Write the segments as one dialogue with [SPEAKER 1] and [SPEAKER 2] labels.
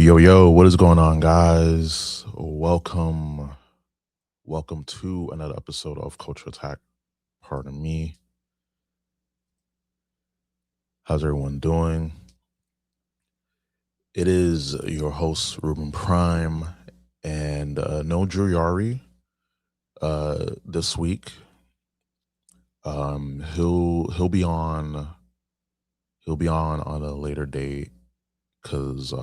[SPEAKER 1] Yo, yo, what is going on, guys? Welcome to another episode of Culture Attack. Pardon me. How's everyone doing? It is your host, Ruben Prime, and no Juriari this week. He'll be on on a later date because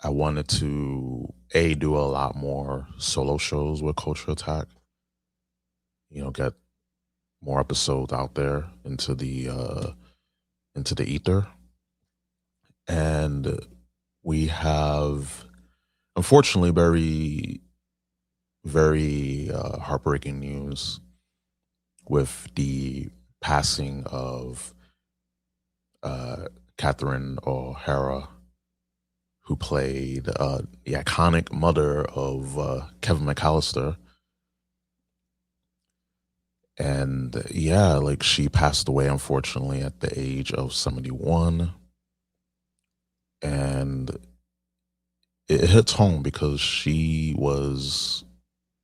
[SPEAKER 1] I wanted to do a lot more solo shows with Culture Attack. Get more episodes out there into the ether, and we have unfortunately very heartbreaking news with the passing of Catherine O'Hara, who played the iconic mother of Kevin McCallister. And yeah, like she passed away unfortunately at the age of 71. And it hits home because she was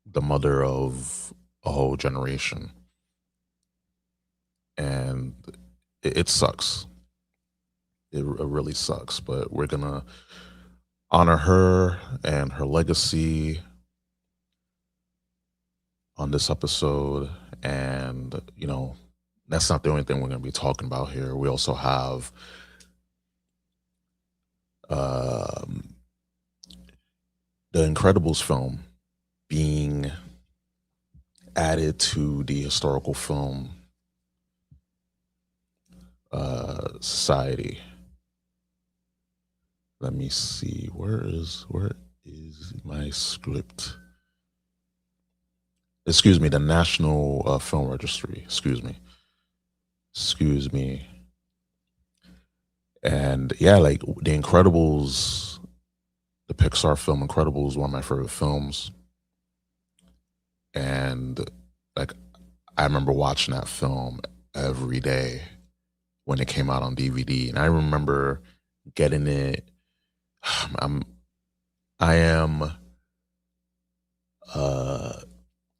[SPEAKER 1] the mother of a whole generation. And it sucks. It really sucks, but we're going to honor her and her legacy on this episode. And, that's not the only thing we're going to be talking about here. We also have the Incredibles film being added to the historical film society. Let me see. Where is my script? Excuse me, the National Film Registry. Excuse me. And yeah, like The Incredibles, the Pixar film Incredibles, one of my favorite films. And like, I remember watching that film every day when it came out on DVD, and I remember getting it. I am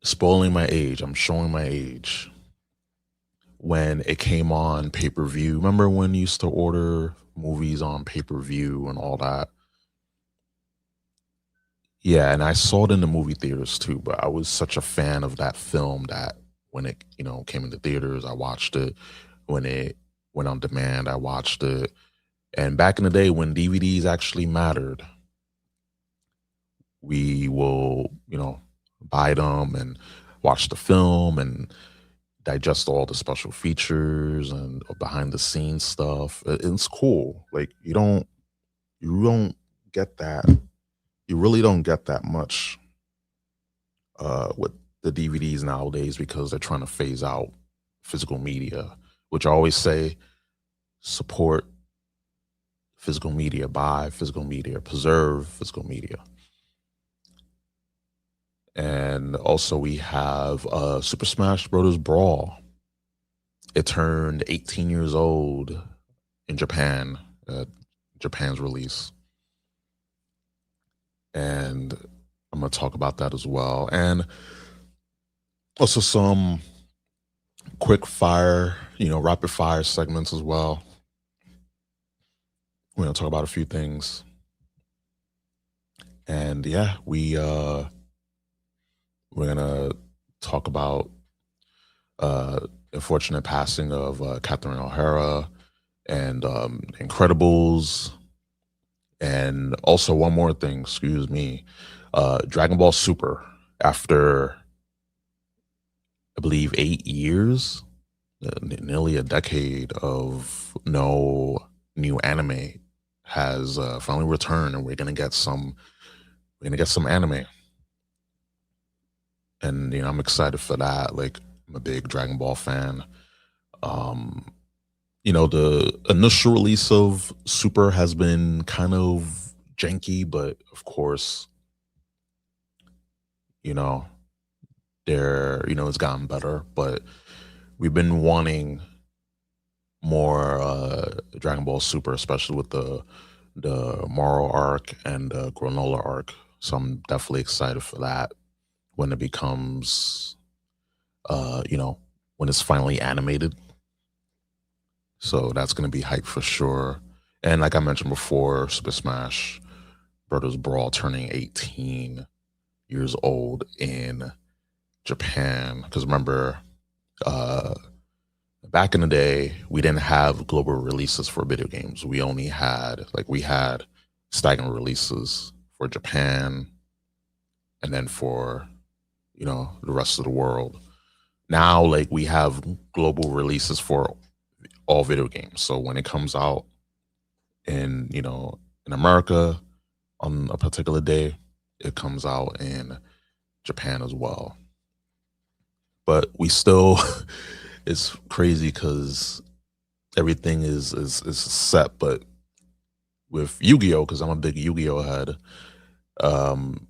[SPEAKER 1] spoiling my age. I'm showing my age. When it came on pay-per-view, remember when you used to order movies on pay-per-view and all that? Yeah, and I saw it in the movie theaters too, but I was such a fan of that film that when it, came into theaters, I watched it. When it went on demand, I watched it. And back in the day when DVDs actually mattered, we will, buy them and watch the film and digest all the special features and behind the scenes stuff. It's cool. Like you don't get that. You really don't get that much with the DVDs nowadays because they're trying to phase out physical media, which I always say support physical media, buy physical media, preserve physical media. And also we have Super Smash Brothers Brawl. It turned 18 years old in Japan, Japan's release. And I'm going to talk about that as well. And also some quick fire, rapid fire segments as well. We're going to talk about a few things. And yeah, we're going to talk about unfortunate passing of Catherine O'Hara and Incredibles. And also one more thing, excuse me, Dragon Ball Super, after I believe 8 years, nearly a decade of no new anime, has finally returned, and we're gonna get some anime. And I'm excited for that. Like, I'm a big Dragon Ball fan. The initial release of Super has been kind of janky, but of course, it's gotten better. But we've been wanting more Dragon Ball Super, especially with the the moral arc and the granola arc. So I'm definitely excited for that when it becomes, you know, when it's finally animated. So that's gonna be hype for sure. And like I mentioned before, Super Smash Brothers Brawl turning 18 years old in Japan. Because remember, uh, back in the day, we didn't have global releases for video games. We only had we had stagnant releases for Japan and then for the rest of the world. Now, like we have global releases for all video games. So when it comes out in in America on a particular day, it comes out in Japan as well. But we still, it's crazy because everything is set. But with Yu-Gi-Oh, because I'm a big Yu-Gi-Oh head, um,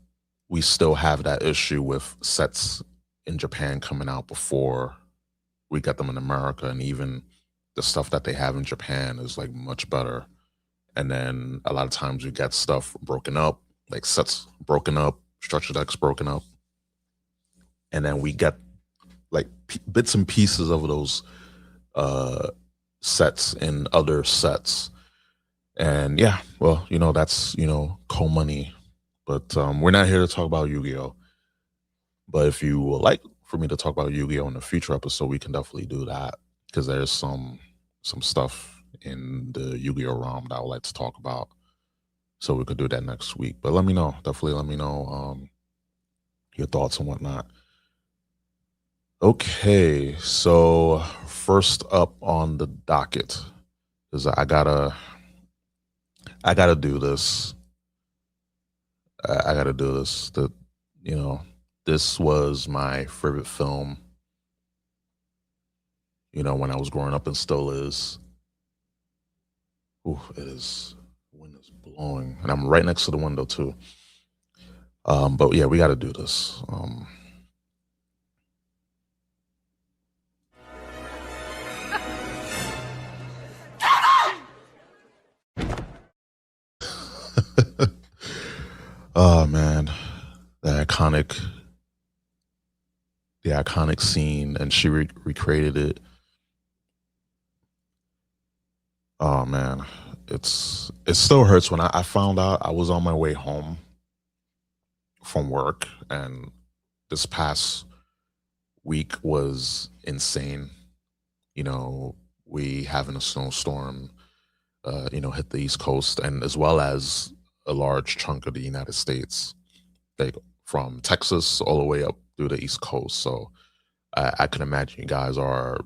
[SPEAKER 1] we still have that issue with sets in Japan coming out before we get them in America, and even the stuff that they have in Japan is like much better. And then a lot of times we get stuff broken up, like sets broken up, structure decks broken up, and then we get like bits and pieces of those uh sets in other sets. And yeah, well, that's coal money. But we're not here to talk about Yu-Gi-Oh. But if you would like for me to talk about Yu-Gi-Oh in a future episode, we can definitely do that because there's some stuff in the Yu-Gi-Oh realm that I would like to talk about. So we could do that next week. But let me know. Definitely let me know your thoughts and whatnot. Okay, so first up on the docket is I gotta do this. I gotta do this. You know, this was my favorite film, when I was growing up and still is. Ooh, it is. Wind is blowing. And I'm right next to the window too. But yeah, we gotta do this. Oh man, the iconic, the iconic scene, and she recreated it. Oh man, it still hurts when I found out. I was on my way home from work, and this past week was insane. You know, we having a snowstorm, hit the East Coast, and as well as a large chunk of the United States, like from Texas all the way up through the East Coast. So I can imagine you guys are,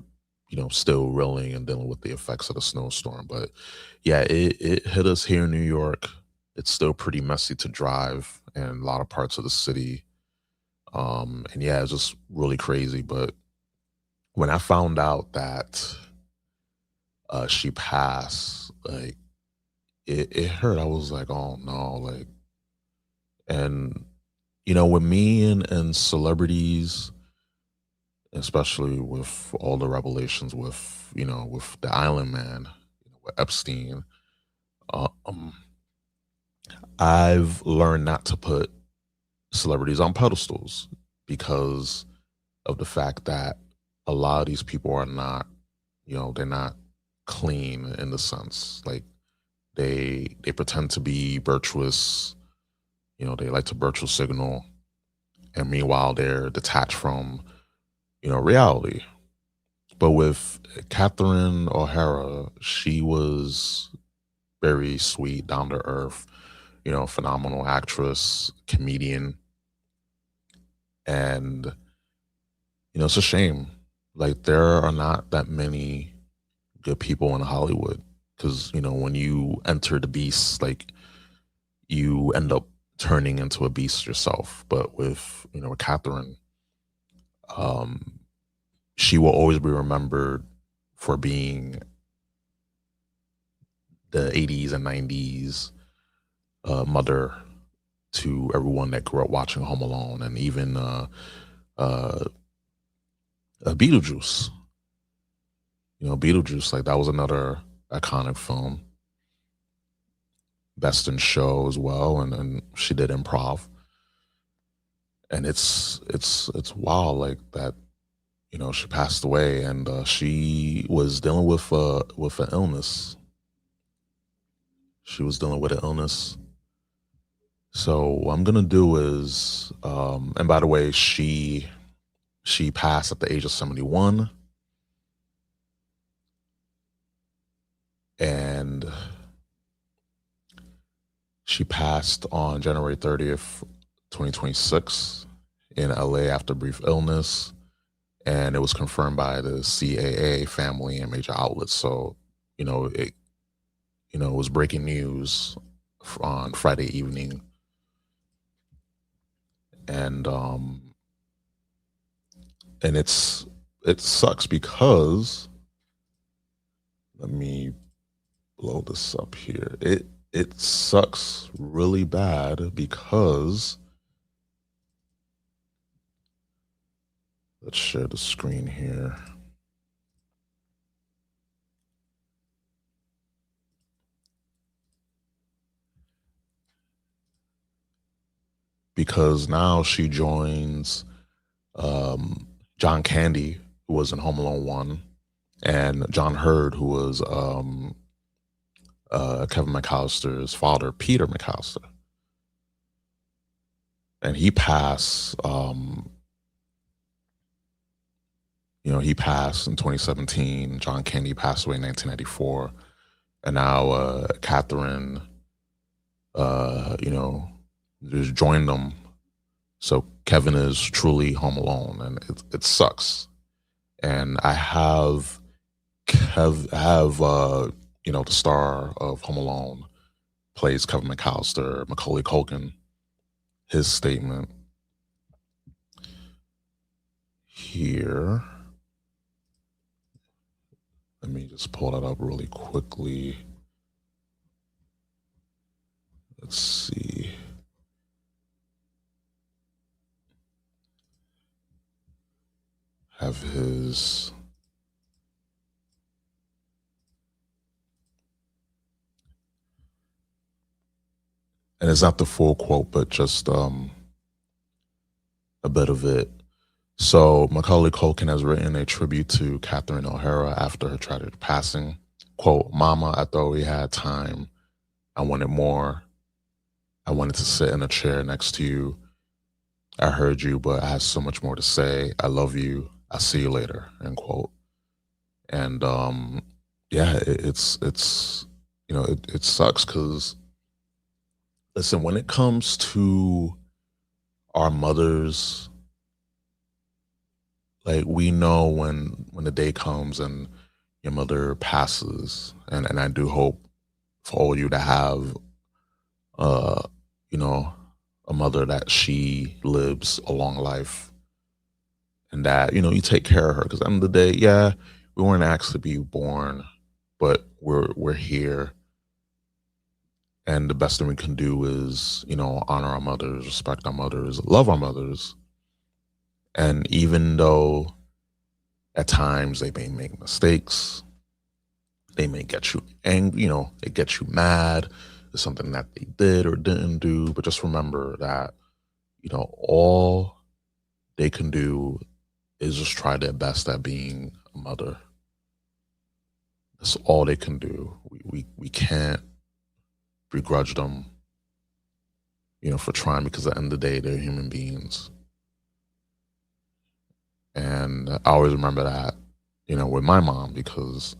[SPEAKER 1] still reeling and dealing with the effects of the snowstorm. But yeah, it hit us here in New York. It's still pretty messy to drive in a lot of parts of the city. And yeah, it's just really crazy. But when I found out that she passed, like it hurt. I was like, oh no, like, and with me and celebrities, especially with all the revelations with with the Island Man, with Epstein. Um, I've learned not to put celebrities on pedestals because of the fact that a lot of these people are not, they're not clean in the sense like they pretend to be virtuous. They like to virtual signal, and meanwhile they're detached from reality. But with Catherine O'Hara, she was very sweet, down to earth, phenomenal actress, comedian. And, it's a shame. Like, there are not that many good people in Hollywood because, when you enter the beast, like, you end up turning into a beast yourself. But with, with Catherine, um, she will always be remembered for being the 80s and 90s mother to everyone that grew up watching Home Alone, and even uh, Beetlejuice. Beetlejuice, like that was another iconic film. Best in Show as well, and she did improv. And it's wild like that. She passed away, and she was dealing with an illness. She was dealing with an illness. So what I'm gonna do is, and by the way, she passed at the age of 71, and she passed on January 30th, 2026, in LA after brief illness, and it was confirmed by the CAA family and major outlets. So, it it was breaking news on Friday evening, and it sucks because, let me blow this up here. It sucks really bad because, let's share the screen here. Because now she joins John Candy, who was in Home Alone 1, and John Hurd, who was Kevin McCallister's father, Peter McCallister. And he passed, he passed in 2017. John Candy passed away in 1994. And now Catherine, just joined them. So Kevin is truly home alone, and it sucks. And I have the star of Home Alone plays Kevin McCallister, Macaulay Culkin. His statement here. Let me just pull that up really quickly. Let's see. Have his. And it's not the full quote, but just a bit of it. So Macaulay Culkin has written a tribute to Catherine O'Hara after her tragic passing. Quote, "Mama, I thought we had time. I wanted more. I wanted to sit in a chair next to you. I heard you, but I have so much more to say. I love you. I'll see you later." End quote. And yeah, it sucks because, listen, when it comes to our mothers, like, we know when the day comes and your mother passes, and I do hope for all you to have uh you know a mother that she lives a long life, and that you take care of her, because at the end of the day, yeah, we weren't asked to be born, but we're here, and the best thing we can do is honor our mothers, respect our mothers, love our mothers. And even though at times they may make mistakes, they may get you angry, they get you mad. It's something that they did or didn't do, but just remember that all they can do is just try their best at being a mother. That's all they can do. We can't begrudge them, for trying, because at the end of the day, they're human beings. And I always remember that, with my mom, because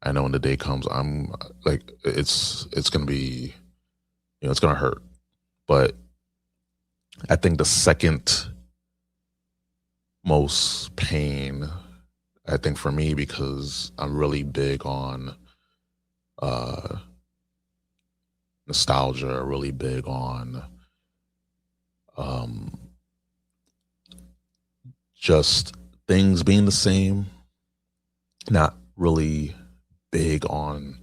[SPEAKER 1] I know when the day comes, I'm like, it's gonna be, it's gonna hurt. But I think the second most pain, I think, for me, because I'm really big on uh nostalgia, really big on um just things being the same, not really big on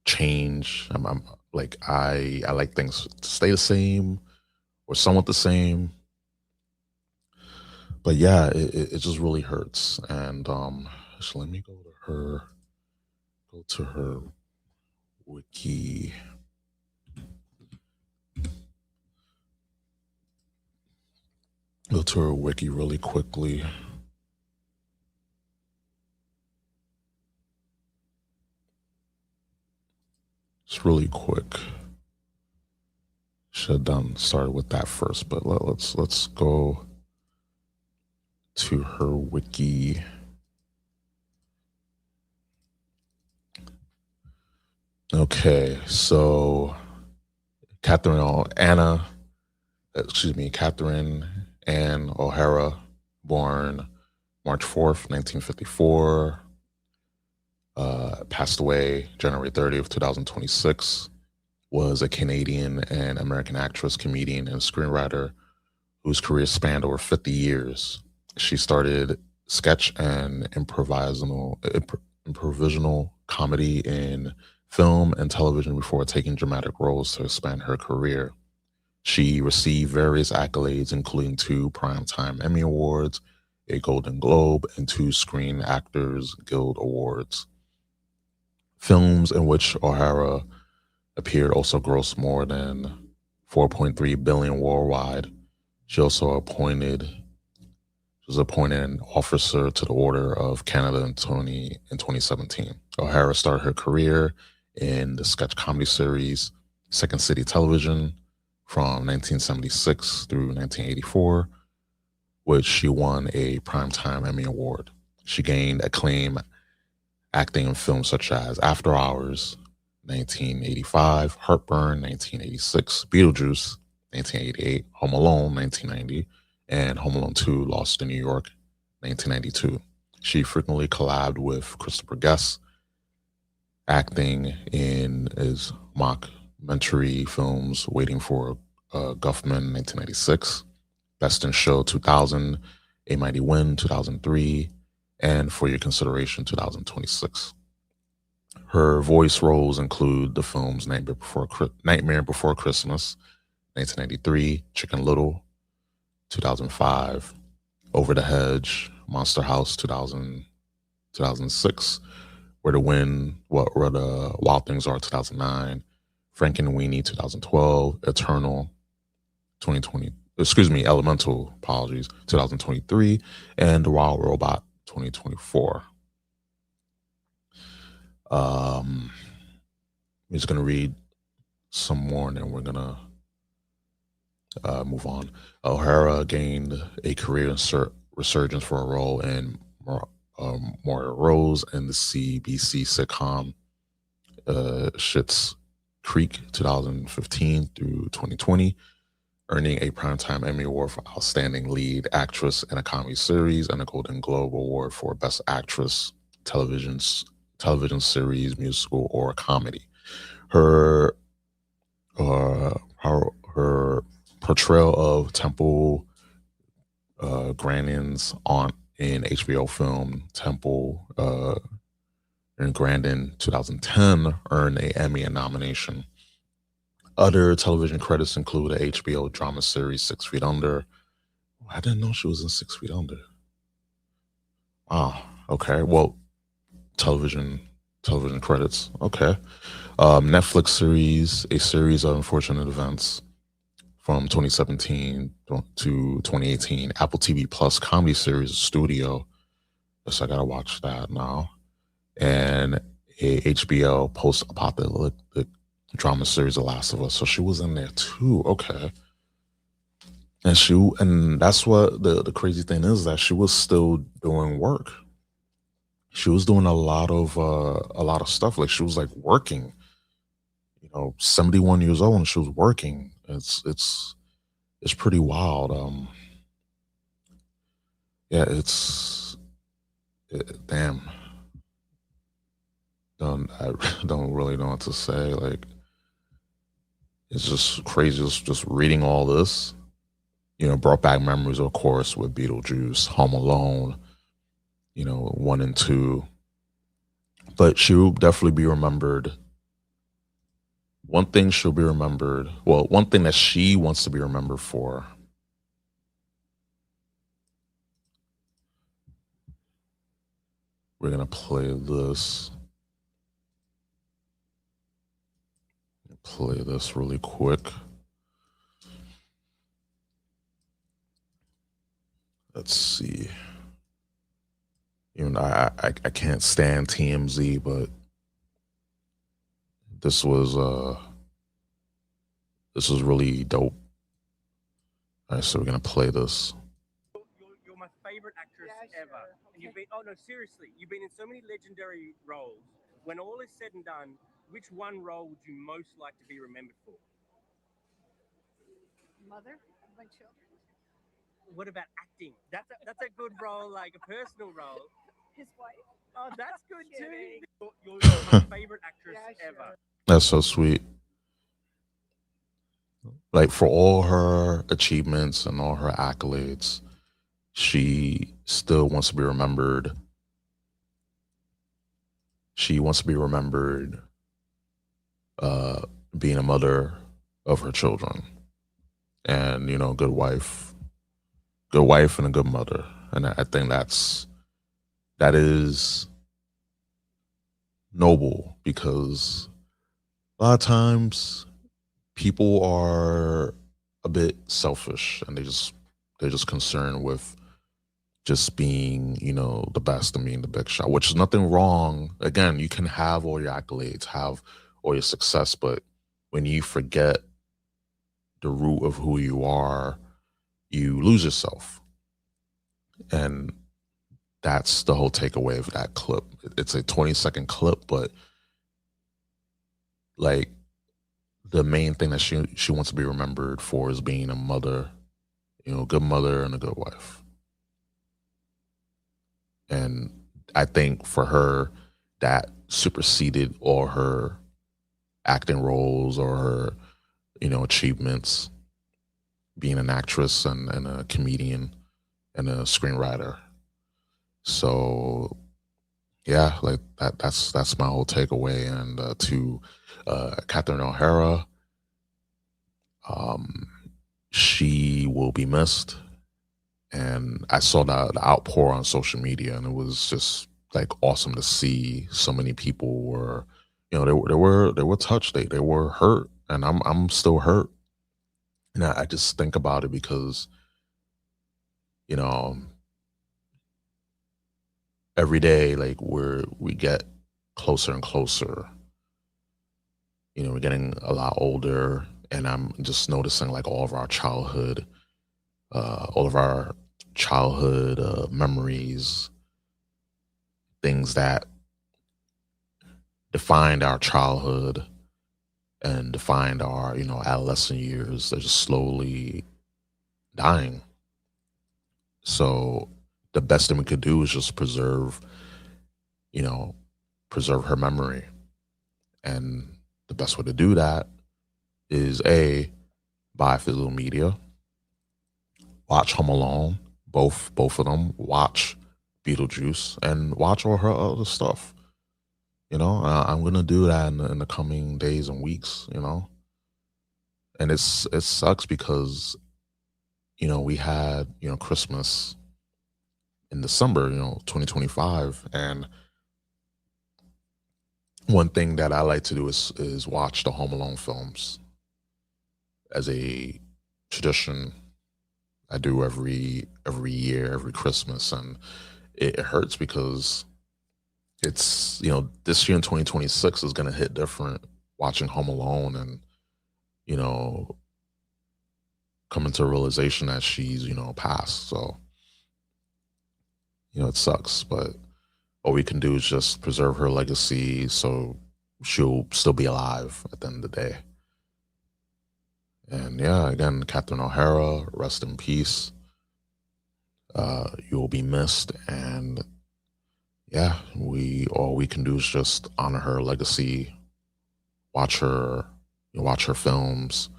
[SPEAKER 1] change. I'm like, I like things to stay the same or somewhat the same. But yeah, it just really hurts. And so let me go to her wiki. Go to her wiki really quickly. It's really quick. Should have done started with that first, but let's go to her wiki. Okay, so Catherine Ann O'Hara, born March 4th, 1954, passed away January 30th, 2026, was a Canadian and American actress, comedian, and screenwriter whose career spanned over 50 years. She started sketch and improvisational comedy in film and television before taking dramatic roles to expand her career. She received various accolades, including 2 Primetime Emmy Awards, a Golden Globe, and 2 Screen Actors Guild Awards. Films in which O'Hara appeared also grossed more than 4.3 billion worldwide. She also was appointed an officer to the Order of Canada in 2017. O'Hara started her career in the sketch comedy series Second City Television from 1976 through 1984, which she won a Primetime Emmy Award. She gained acclaim acting in films such as After Hours, 1985, Heartburn, 1986, Beetlejuice, 1988, Home Alone, 1990, and Home Alone 2, Lost in New York, 1992. She frequently collabed with Christopher Guest, acting in his mockumentary films Waiting for Guffman, 1996, Best in Show, 2000, A Mighty Wind, 2003, and For Your Consideration, 2026. Her voice roles include the films Nightmare Before Christmas, 1993, Chicken Little, 2005, Over the Hedge, Monster House, 2006, Where the Wild Things Are, 2009, Frankenweenie, 2012, Eternal, 2020, Elemental, apologies, 2023, and The Wild Robot, 2024. I'm just going to read some more and then we're going to move on. O'Hara gained a career resurgence for a role in Moira Rose in the CBC sitcom Schitt's Creek 2015 through 2020, earning a Primetime Emmy Award for Outstanding Lead Actress in a Comedy Series and a Golden Globe Award for Best Actress television series, musical, or comedy. Her her portrayal of Temple Grandin's aunt in HBO film Temple in Grandin 2010 earned an Emmy nomination. Other television credits include the HBO drama series 6 Feet Under. I didn't know she was in 6 Feet Under. Ah, okay. Well, television credits. Okay. Netflix series, a series of unfortunate events from 2017 to 2018. Apple TV Plus comedy series Studio. Yes, I gotta watch that now. And a HBO post-apocalyptic drama series, The Last of Us. So she was in there too. Okay. And that's what the crazy thing is, that she was still doing work. She was doing a lot of stuff. Like she was like working, 71 years old and she was working. It's pretty wild. Yeah, damn. I don't really know what to say. Like, it's just crazy. Just reading all this, brought back memories, of course, with Beetlejuice, Home Alone, 1 and 2. But she'll definitely be remembered. One thing she'll be remembered. Well, one thing that she wants to be remembered for. We're gonna play this. Play this really quick. Let's see. Even I can't stand TMZ, but this was uh this was really dope. All right, so we're gonna play this.
[SPEAKER 2] You're my favorite actress ever. And you've been, oh no, seriously, you've been in so many legendary roles. When all is said and done, which one role would you most like to be remembered for?
[SPEAKER 3] Mother of my children.
[SPEAKER 2] What about acting? That's a good role, like a personal role.
[SPEAKER 3] His wife.
[SPEAKER 2] Oh, that's good too.
[SPEAKER 3] Kidding.
[SPEAKER 2] You're my favorite actress
[SPEAKER 3] Yeah,
[SPEAKER 2] ever.
[SPEAKER 3] sure.
[SPEAKER 1] That's so sweet. Like for all her achievements and all her accolades, she still wants to be remembered. She wants to be remembered uh, being a mother of her children, and good wife, and a good mother. And I think that is noble because a lot of times people are a bit selfish and they're just concerned with just being, the best and being the big shot, which is nothing wrong. Again, you can have all your accolades, have all your success, but when you forget the root of who you are, you lose yourself. And that's the whole takeaway of that clip. It's a 20-second clip, but like the main thing that she wants to be remembered for is being a mother, a good mother and a good wife. And I think for her, that superseded all her acting roles or her, achievements, being an actress and a comedian and a screenwriter. So yeah, like that's my whole takeaway. And to Catherine O'Hara, um, she will be missed. And I saw the outpour on social media, and it was just like awesome to see so many people were, they were touched, they were hurt, and I'm still hurt. And I just think about it because you know every day like we get closer and closer. We're getting a lot older, and I'm just noticing like all of our childhood memories, things that defined our childhood and defined our, adolescent years. They're just slowly dying. So the best thing we could do is just you know, preserve her memory. And the best way to do that is buy physical media, watch Home Alone, both of them, watch Beetlejuice, and watch all her other stuff. I'm gonna do that in the coming days and weeks. And it sucks because we had Christmas in December, 2025, and one thing that I like to do is watch the Home Alone films as a tradition. I do every year, every Christmas, and it hurts because it's this year in 2026 is gonna hit different watching Home Alone and you know coming to a realization that she's passed. So it sucks, but all we can do is just preserve her legacy so she'll still be alive at the end of the day. And yeah, again, Catherine O'Hara, rest in peace. You will be missed, and yeah, we all we can do is just honor her legacy, watch her, watch her films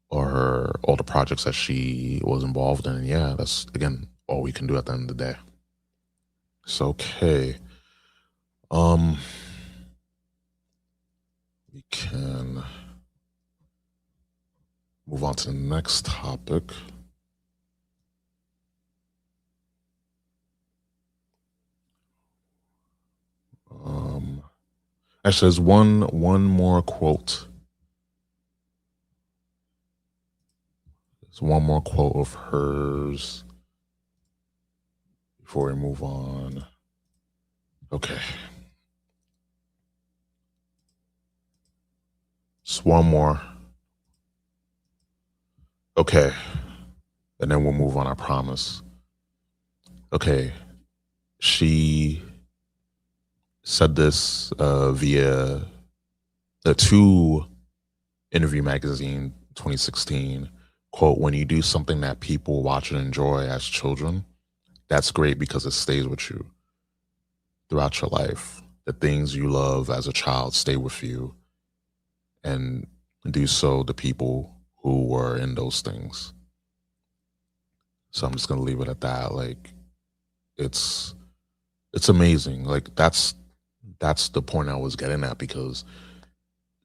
[SPEAKER 1] or her all the projects that she was involved in. And yeah, that's again all we can do at the end of the day. So okay, um, we can move on to the next topic. Um, Actually, there's one more quote. There's one more quote of hers before we move on. Okay. Just one more. Okay. And then we'll move on, I promise. Okay. She said this via the Two Interview Magazine 2016. Quote, when you do something that people watch and enjoy as children, that's great because it stays with you throughout your life. The things you love as a child stay with you, and do so the people who were in those things. So I'm just gonna leave it at that. Like it's amazing. Like that's the point I was getting at, because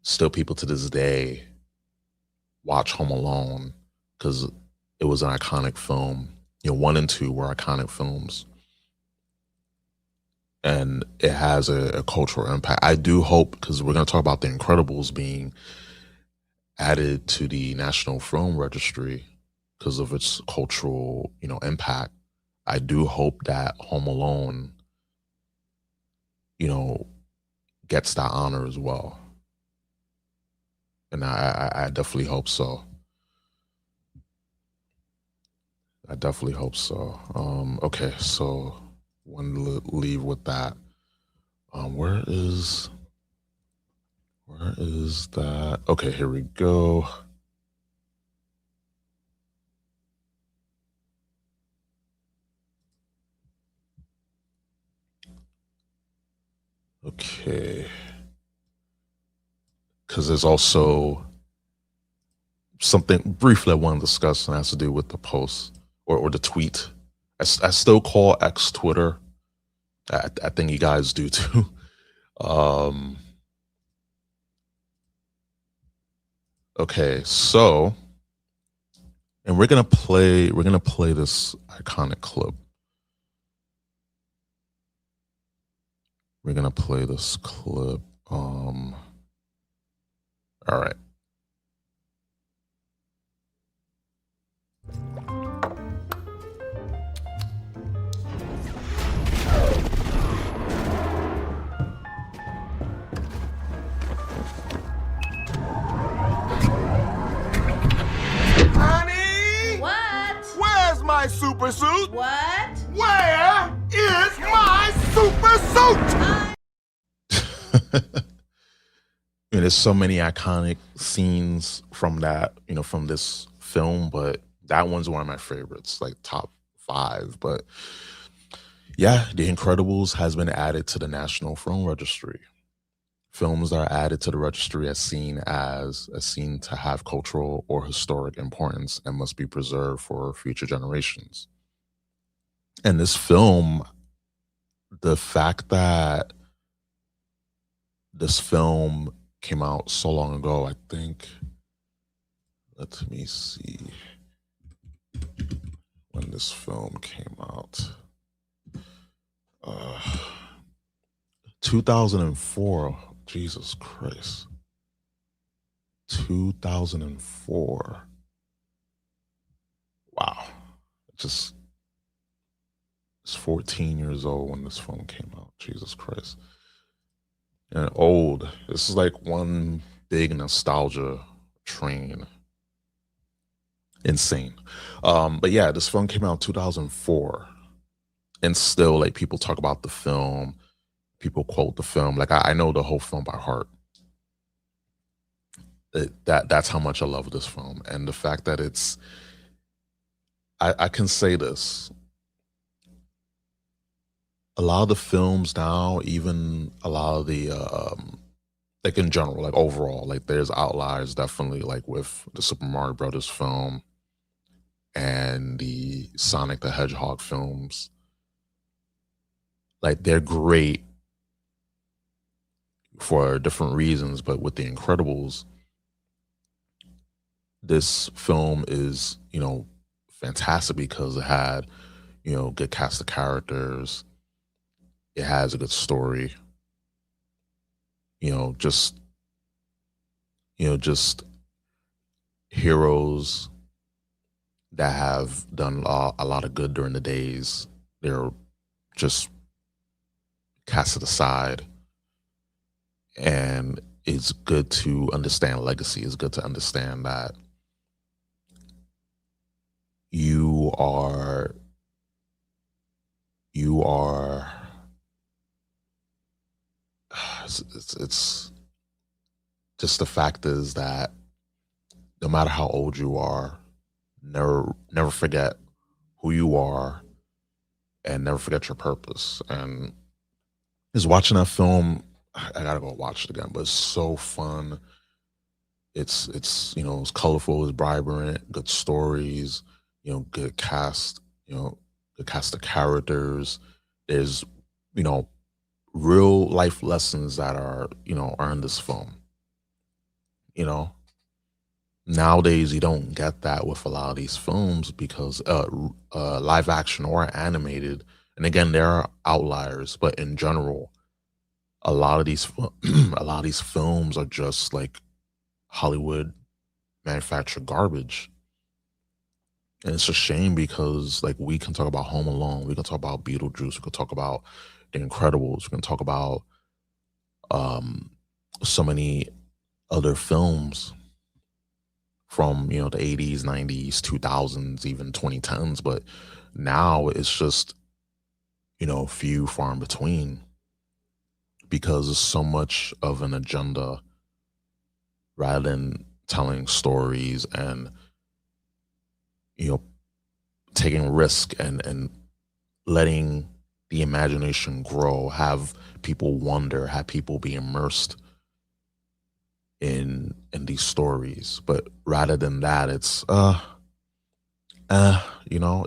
[SPEAKER 1] still people to this day watch Home Alone because it was an iconic film. You know, 1 and 2 were iconic films, and it has a cultural impact. I do hope, because we're going to talk about The Incredibles being added to the National Film Registry because of its cultural, impact. I do hope that Home Alone, gets that honor as well, and I definitely hope so. I definitely hope so. Okay, so one leave with that. Where is that? Okay, here we go. Okay, because there's also something briefly I want to discuss, and has to do with the post or the tweet. I still call X Twitter. I think you guys do too. Um, okay, so, and we're gonna play this iconic clip. We're gonna play this clip. All right.
[SPEAKER 4] Honey!
[SPEAKER 5] What?
[SPEAKER 4] Where's my super suit?
[SPEAKER 5] What?
[SPEAKER 4] Where is my super suit?
[SPEAKER 1] There's so many iconic scenes from that, from this film, but that one's one of my favorites, like top 5. But yeah, The Incredibles has been added to the National Film Registry. Films that are added to the registry as seen to have cultural or historic importance and must be preserved for future generations. And this film, the fact that this film came out so long ago, I think, let me see when this film came out. 2004. Jesus Christ. 2004. Wow. It's 14 years old when this film came out. Jesus Christ. And old. This is like one big nostalgia train. Insane. But yeah, this film came out in 2004. And still, like, people talk about the film. People quote the film. Like, I know the whole film by heart. That's how much I love this film. And the fact that I can say this. A lot of the films now, even a lot of the like in general, like overall, like there's outliers definitely, like with the Super Mario Brothers film and the Sonic the Hedgehog films. Like, they're great for different reasons, but with The Incredibles, this film is, fantastic because it had, good cast of characters. It has a good story. Just heroes that have done a lot of good during the days, they're just casted aside. And it's good to understand legacy. It's good to understand that you are you are it's just the fact is that no matter how old you are, never forget who you are and never forget your purpose. And just watching that film, I gotta go watch it again, but it's so fun. It's it's colorful, it's vibrant, good stories, good cast, good cast of characters. There's you know real life lessons that are in this film. You know, nowadays you don't get that with a lot of these films because live action or animated. And again, there are outliers, but in general, a lot of these a lot of these films are just like Hollywood manufactured garbage. And it's a shame because like we can talk about Home Alone, we can talk about Beetlejuice, we can talk about The Incredibles, we can talk about um so many other films from the 80s, 90s, 2000s, even 2010s, but now it's just few far in between because there's so much of an agenda rather than telling stories and you know taking risk and letting the imagination grow, have people wonder, have people be immersed in these stories. But rather than that, it's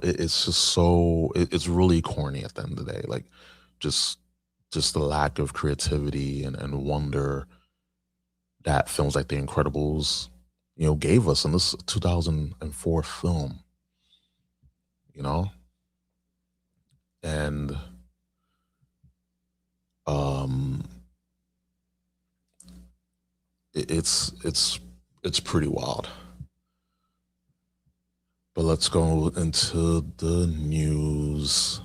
[SPEAKER 1] it's just it's really corny at the end of the day. Like just just the lack of creativity and wonder that films like The Incredibles, gave us in this 2004 film, you know? And um it's pretty wild. But let's go into the news.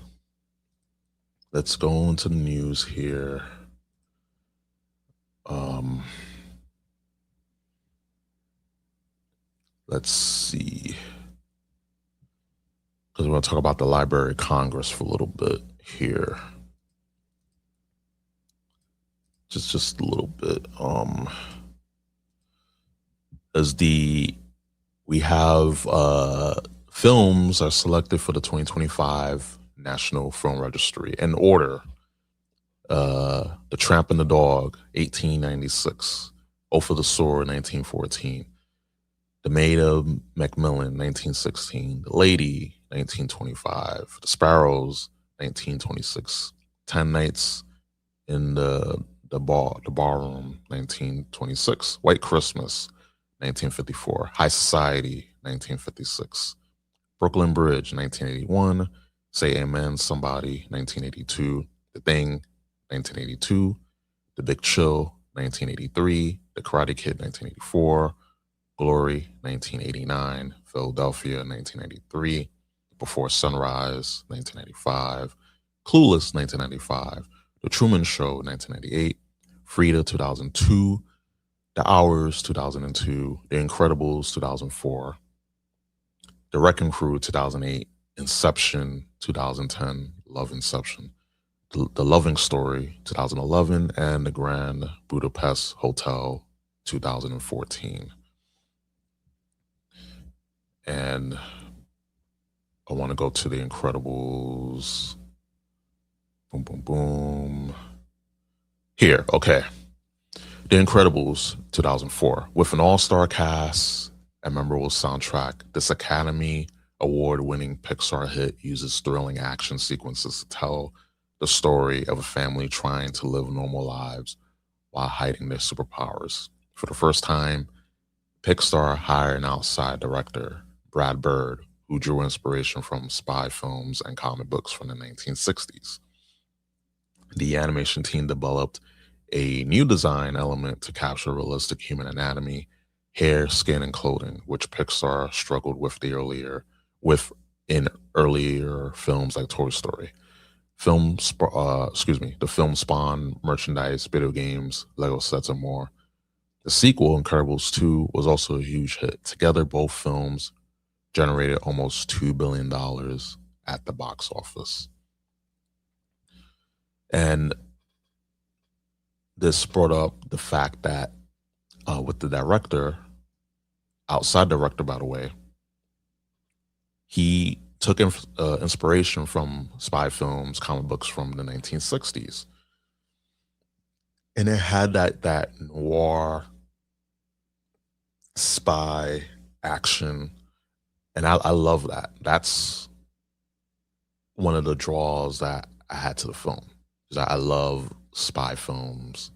[SPEAKER 1] Let's go into the news here. Um let's see. Because we're gonna talk about the Library of Congress for a little bit here. Just a little bit. As we have films are selected for the 2025 National Film Registry in order. The Tramp and the Dog, 1896. O for the Sword, 1914. The Maid of Macmillan, 1916. The Lady, 1925. The Sparrows, 1926. 10 Nights in the Ballroom, 1926. White Christmas, 1954. High Society, 1956. Brooklyn Bridge, 1981. Say Amen, Somebody, 1982. The Thing, 1982. The Big Chill, 1983. The Karate Kid, 1984. Glory, 1989. Philadelphia, 1993. Before Sunrise, 1995. Clueless, 1995. The Truman Show, 1998. Frida, 2002. The Hours, 2002. The Incredibles, 2004. The Wrecking Crew, 2008. Inception, 2010. Love Inception. The Loving Story, 2011. And The Grand Budapest Hotel, 2014. And I want to go to The Incredibles. Boom, boom, boom. Here, okay. The Incredibles, 2004. With an all-star cast and memorable soundtrack, this Academy Award-winning Pixar hit uses thrilling action sequences to tell the story of a family trying to live normal lives while hiding their superpowers. For the first time, Pixar hired an outside director, Brad Bird, who drew inspiration from spy films and comic books from the 1960s. The animation team developed a new design element to capture realistic human anatomy, hair, skin, and clothing, which Pixar struggled with the earlier with in earlier films like Toy Story. The film spawned merchandise, video games, Lego sets, and more. The sequel, Incredibles 2, was also a huge hit. Together, both films generated almost $2 billion at the box office. And this brought up the fact that with the director, outside director, by the way, he took inspiration from spy films, comic books from the 1960s. And it had that noir spy action. And I love that. That's one of the draws that I had to the film. Because I love spy films.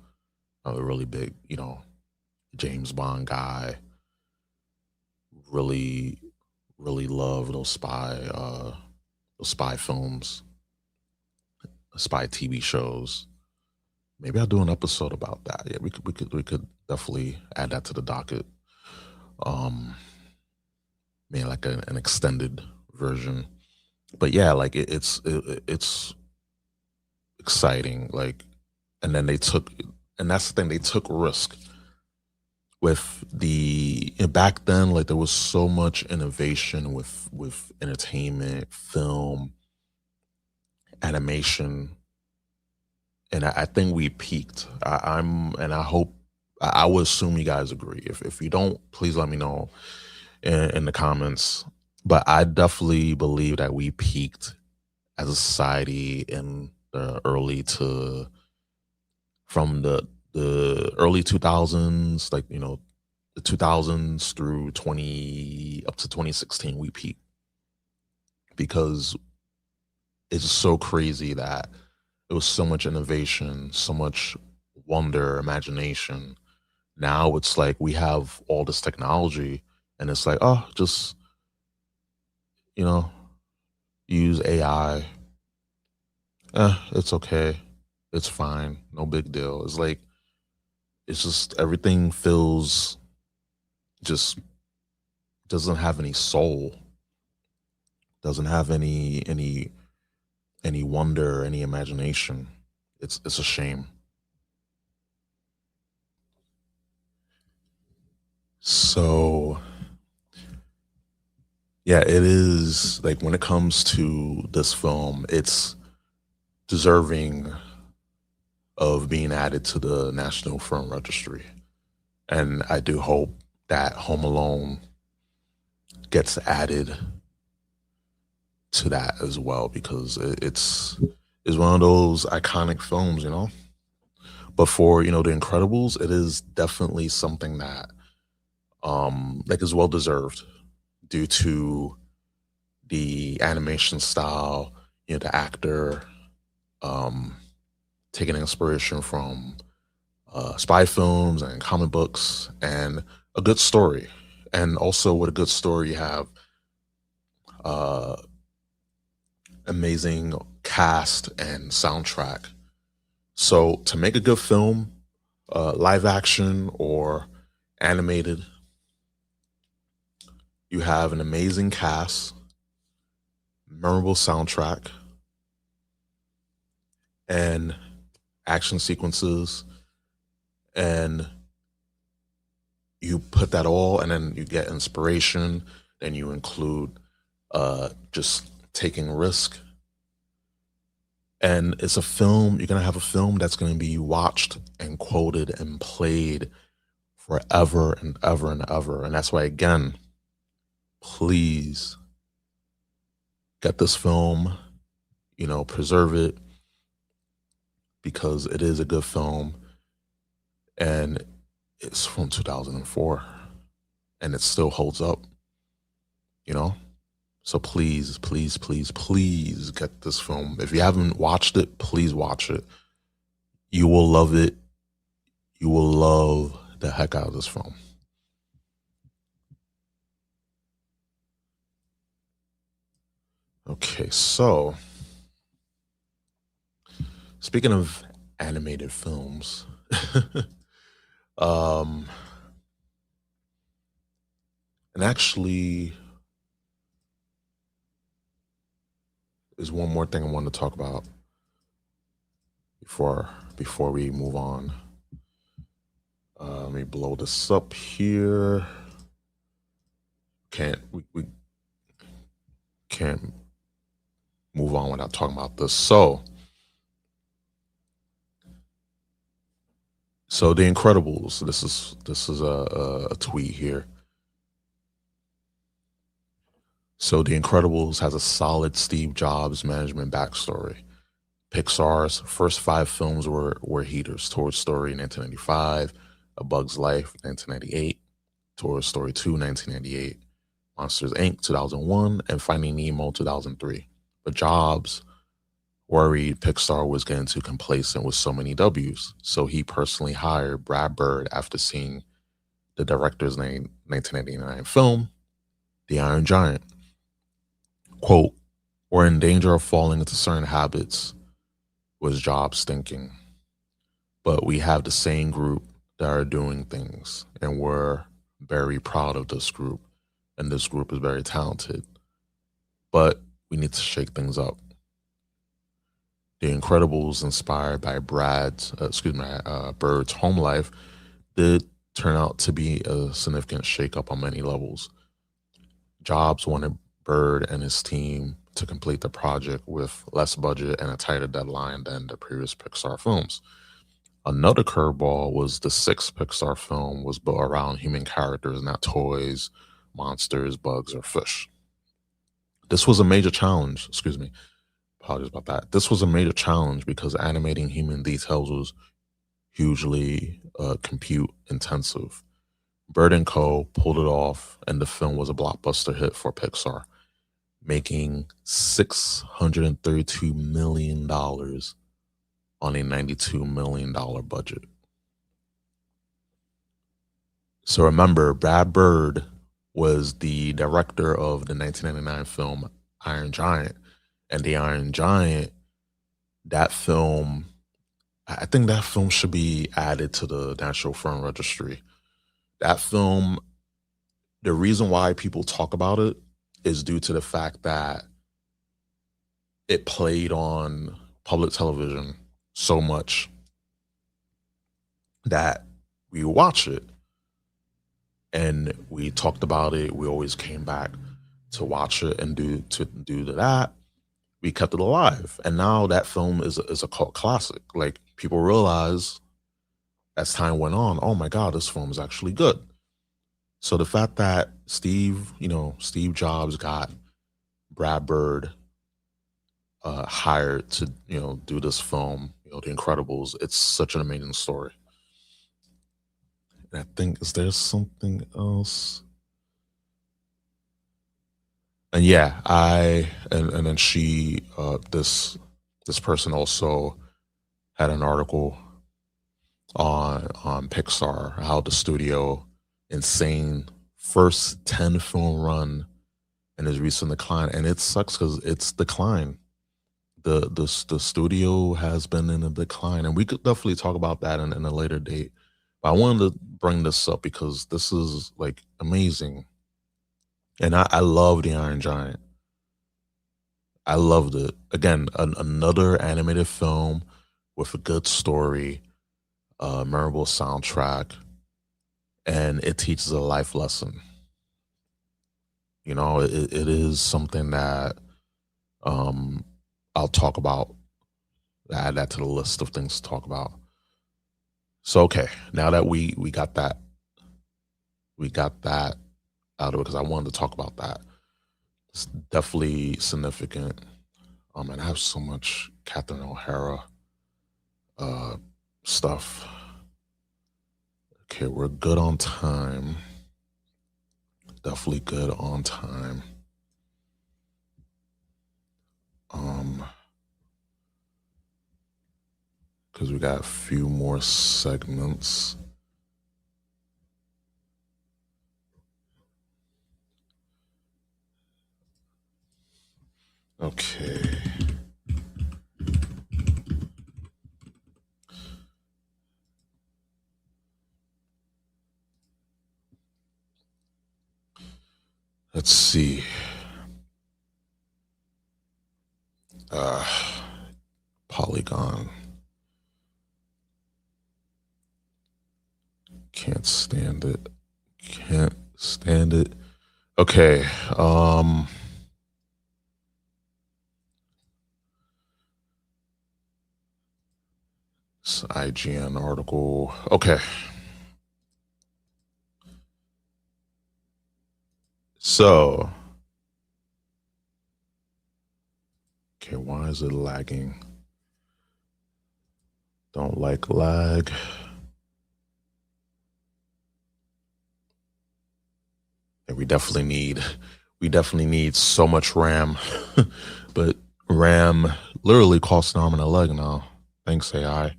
[SPEAKER 1] I'm a really big, James Bond guy. Really, really love those spy films, spy TV shows. Maybe I'll do an episode about that. Yeah, we could definitely add that to the docket. Maybe like an extended version. But yeah, like it's exciting. Like, and then and that's the thing, they took risk with back then. Like there was so much innovation with entertainment, film, animation, and I think we peaked. I hope, I would assume you guys agree. If you don't, please let me know in the comments. But I definitely believe that we peaked as a society in the from the early 2000s, like the 2000s through up to 2016, we peaked, because it's so crazy that it was so much innovation, so much wonder, imagination. Now it's like we have all this technology, and it's like, oh, just use AI. It's okay, it's fine, no big deal. It's like, it's just, everything feels, just doesn't have any soul, doesn't have any wonder, any imagination. It's a shame. So yeah, it is, like, when it comes to this film, it's deserving of being added to the National Film Registry. And I do hope that Home Alone gets added to that as well, because it's one of those iconic films. But for The Incredibles, it is definitely something that like is well deserved, due to the animation style, the actor, taking inspiration from spy films and comic books, and a good story. And also, with a good story, you have amazing cast and soundtrack. So to make a good film, live action or animated, you have an amazing cast, memorable soundtrack, and action sequences, and you put that all, and then you get inspiration, and you include just taking risk. And it's a film, you're gonna have a film that's gonna be watched and quoted and played forever and ever and ever. And that's why, again, please get this film, preserve it, because it is a good film, and it's from 2004, and it still holds up, So please, please, please, please get this film. If you haven't watched it, please watch it. You will love it. You will love the heck out of this film. Okay, so speaking of animated films, and actually, there's one more thing I want to talk about before we move on. Let me blow this up here. We can't move on without talking about this. So The Incredibles. This is a tweet here. So The Incredibles has a solid Steve Jobs management backstory. Pixar's first 5 films were heaters: Toy Story 1995, A Bug's Life 1998, Toy Story 2 1998, Monsters Inc. 2001, and Finding Nemo 2003. But Jobs worried Pixar was getting too complacent with so many W's, so he personally hired Brad Bird after seeing the director's 1989 film, The Iron Giant. Quote, "We're in danger of falling into certain habits," was Jobs thinking. "But we have the same group that are doing things, and we're very proud of this group, and this group is very talented. But we need to shake things up." The Incredibles, inspired by Bird's home life, did turn out to be a significant shakeup on many levels. Jobs wanted Bird and his team to complete the project with less budget and a tighter deadline than the previous Pixar films. Another curveball was the 6th Pixar film was built around human characters, not toys, monsters, bugs, or fish. This was a major challenge. Apologies about that. This was a major challenge because animating human details was hugely compute intensive. Bird and Co. pulled it off, and the film was a blockbuster hit for Pixar, making $632 million on a $92 million budget. So remember, Brad Bird was the director of the 1999 film Iron Giant. And The Iron Giant, that film, I think that film should be added to the National Film Registry. That film, the reason why people talk about it is due to the fact that it played on public television so much that we watch it. And we talked about it. We always came back to watch it and do that. We kept it alive, and now that film is a cult classic. Like, people realize as time went on, oh my God, this film is actually good. So the fact that Steve Jobs got Brad Bird hired to do this film, The Incredibles, it's such an amazing story. And I think, is there something else? And yeah, and then she this person also had an article on Pixar, how the studio insane first 10 film run and his recent decline, and it sucks because it's decline. The studio has been in a decline, and we could definitely talk about that in a later date. But I wanted to bring this up because this is like amazing. And I love The Iron Giant. I loved it. Again, another animated film with a good story, memorable soundtrack, and it teaches a life lesson. It is something that I'll talk about, add that to the list of things to talk about. So, okay, now that we got that out of it, because I wanted to talk about that. It's definitely significant. And I have so much Catherine O'Hara stuff. Okay, we're good on time. Definitely good on time. Because we got a few more segments. Okay. Let's see. god. Can't stand it. Can't stand it. Okay. It's IGN article. Okay. So, okay, why is it lagging? Don't like lag. And we definitely need so much RAM. But RAM literally costs an arm and a leg now. Thanks, AI.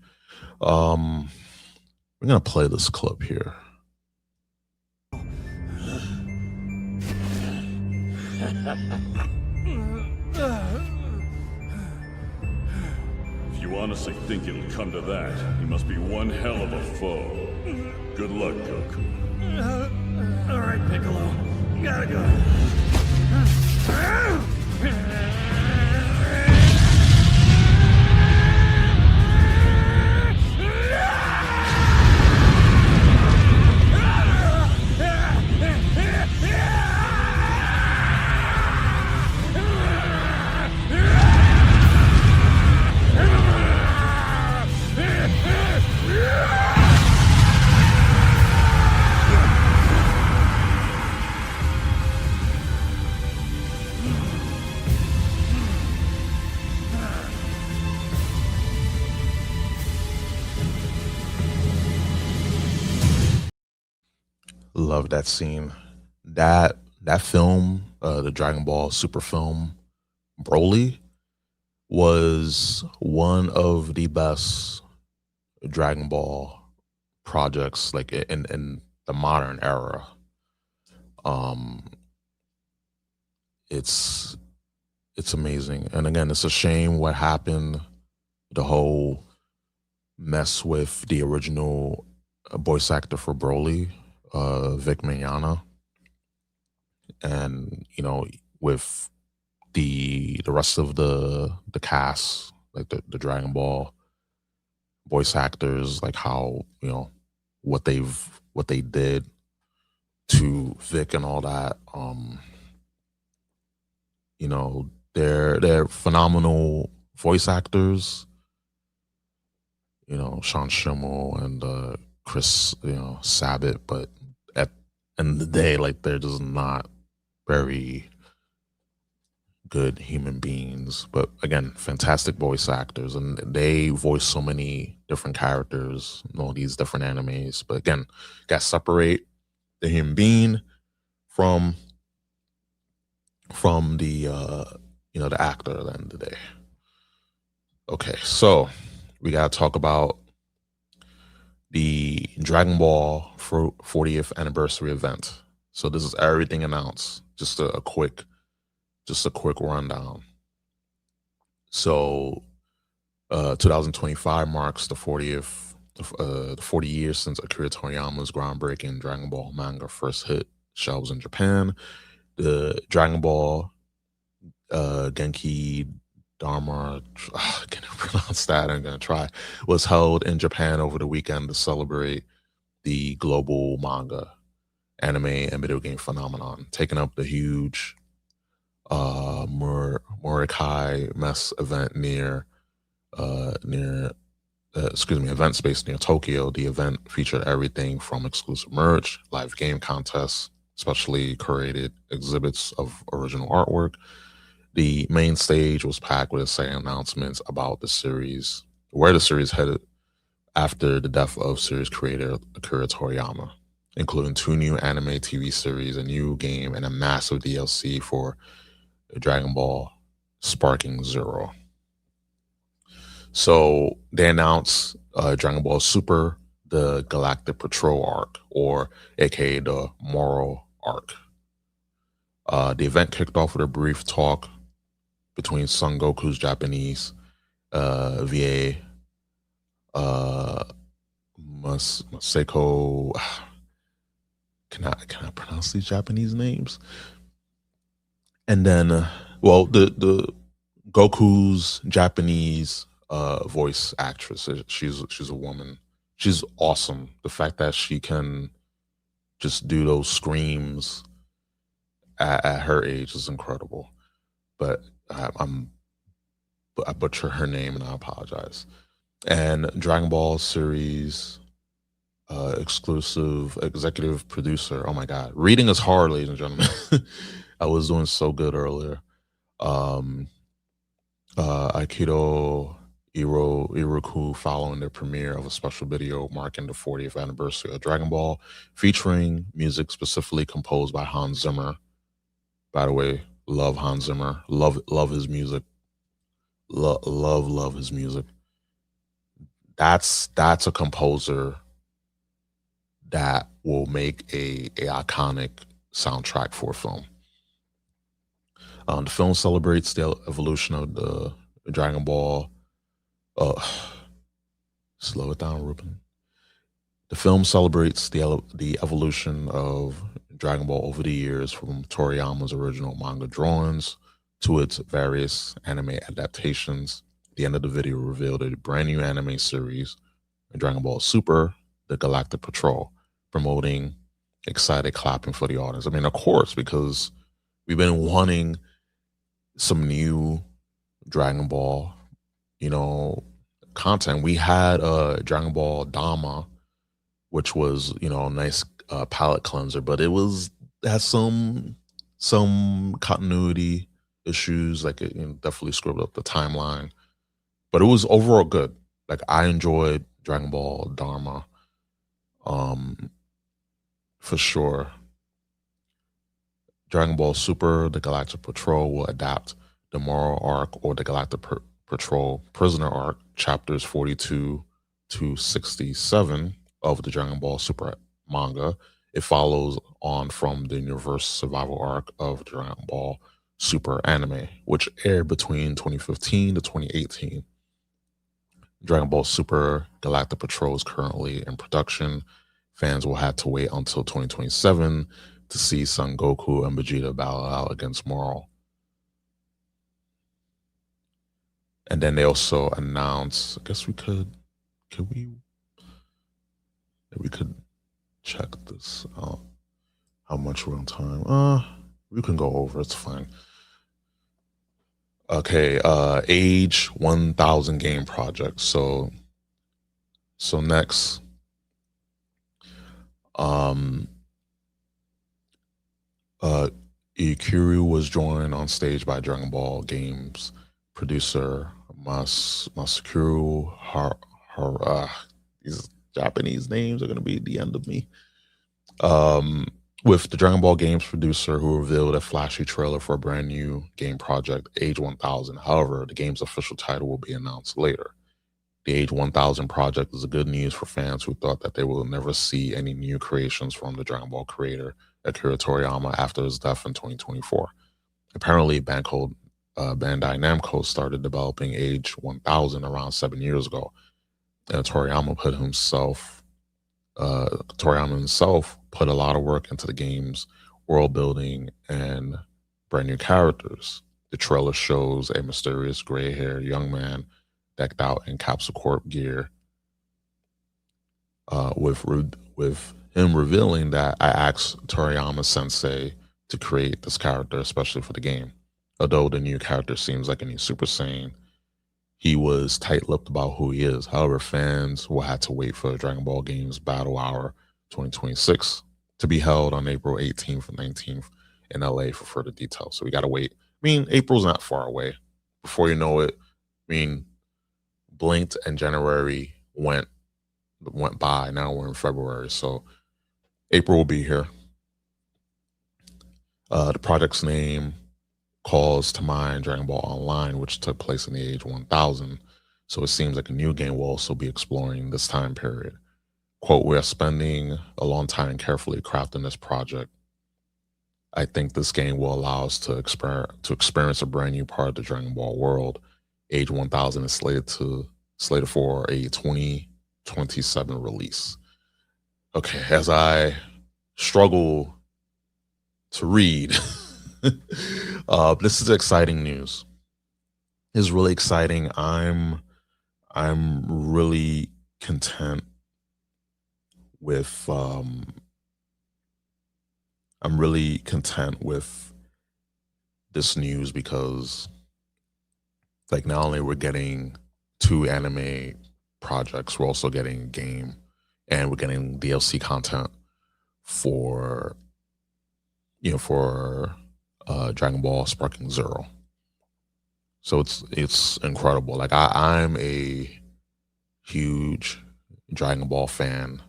[SPEAKER 1] We're gonna play this clip here.
[SPEAKER 5] If you honestly think it'll come to that, you must be one hell of a foe. Good luck, Goku.
[SPEAKER 6] All right, Piccolo. Gotta go.
[SPEAKER 1] Love that scene. That film, the Dragon Ball Super film, Broly, was one of the best Dragon Ball projects, like in the modern era. It's amazing, and again, it's a shame what happened. The whole mess with the original voice actor for Broly, Vic Mignogna, and with the rest of the cast, like the Dragon Ball voice actors, like how what they did to Vic and all that. They're phenomenal voice actors. Sean Schimmel and Chris, Sabat, but at the end of the day, like, they're just not very good human beings. But again, fantastic voice actors, and they voice so many different characters in all these different animes. But again, gotta separate the human being from the the actor at the end of the day. Okay, so we gotta talk about the Dragon Ball 40th anniversary event. So this is everything announced. Just a quick rundown. So 2025 marks the 40 years since Akira Toriyama's groundbreaking Dragon Ball manga first hit shelves in Japan. The Dragon Ball Genki Dharma, I can't pronounce that, I'm going to try, was held in Japan over the weekend to celebrate the global manga, anime, and video game phenomenon, taking up the huge Morikai Mess event event space near Tokyo. The event featured everything from exclusive merch, live game contests, specially curated exhibits of original artwork. The main stage was packed with exciting announcements about the series, where the series headed after the death of series creator Akira Toriyama, including 2 new anime TV series, a new game, and a massive DLC for Dragon Ball Sparking Zero. So they announced Dragon Ball Super, the Galactic Patrol arc, or aka the Moral arc. The event kicked off with a brief talk between Son Goku's Japanese VA Maseko. Can I pronounce these Japanese names? And then, the Goku's Japanese voice actress. She's a woman. She's awesome. The fact that she can just do those screams at her age is incredible. But I butcher her name and I apologize. And Dragon Ball series exclusive executive producer. Oh my God, reading is hard, ladies and gentlemen. I was doing so good earlier. Aikido Iroku following the premiere of a special video marking the 40th anniversary of Dragon Ball, featuring music specifically composed by Hans Zimmer. By the way, love Hans Zimmer. Love his music. Love his music. That's a composer that will make a iconic soundtrack for a film. The film celebrates the evolution of the Dragon Ball. Slow it down, Ruben. The film celebrates the evolution of Dragon Ball over the years, from Toriyama's original manga drawings to its various anime adaptations. The end of the video revealed a brand new anime series, Dragon Ball Super, The Galactic Patrol, promoting excited clapping for the audience. I mean, of course, because we've been wanting some new Dragon Ball, content. We had Dragon Ball Dama, which was, a nice palette cleanser, but it had some continuity issues. Like it definitely screwed up the timeline, but it was overall good. Like I enjoyed Dragon Ball Dharma, for sure. Dragon Ball Super, The Galactic Patrol will adapt the Moral Arc or the Galactic Patrol Prisoner Arc, chapters 42 to 67 of the Dragon Ball Super manga. It follows on from the Universe Survival Arc of Dragon Ball Super anime, which aired between 2015 to 2018. Dragon Ball Super Galactic Patrol is currently in production. Fans will have to wait until 2027 to see Son Goku and Vegeta battle out against Moral. And then they also announced, I guess we could check this out. How much we're on time? We can go over, it's fine. Okay, Age 1000 game project. So next, Ikuru was joined on stage by Dragon Ball games producer Masakuru these Japanese names are going to be the end of me. With the Dragon Ball games producer, who revealed a flashy trailer for a brand new game project, Age 1000. However, the game's official title will be announced later. The Age 1000 project is a good news for fans who thought that they will never see any new creations from the Dragon Ball creator, Akira Toriyama, after his death in 2024. Apparently, Bandai Namco started developing Age 1000 around 7 years ago. And Toriyama himself put a lot of work into the game's world building and brand new characters. The trailer shows a mysterious gray-haired young man decked out in Capsule Corp gear, with him revealing that I asked Toriyama Sensei to create this character especially for the game. Although the new character seems like a new Super Saiyan, he was tight-lipped about who he is. However, fans will have to wait for Dragon Ball Games Battle Hour 2026 to be held on April 18th and 19th in LA for further details. So we got to wait. I mean, April's not far away. Before you know it, blinked and January went by. Now we're in February. So April will be here. The project's name calls to mind Dragon Ball Online, which took place in the Age 1000. So it seems like a new game will also be exploring this time period. Quote, "We are spending a long time carefully crafting this project. I think this game will allow us to experience a brand new part of the Dragon Ball world. Age 1000 is slated for a 2027 release." Okay, as I struggle to read, this is exciting news. It's really exciting. I'm I'm really content with I'm really content with this news because like not only we're getting 2 anime projects, we're also getting a game and we're getting DLC content for for Dragon Ball Sparking Zero. So it's incredible. Like I'm a huge Dragon Ball fan.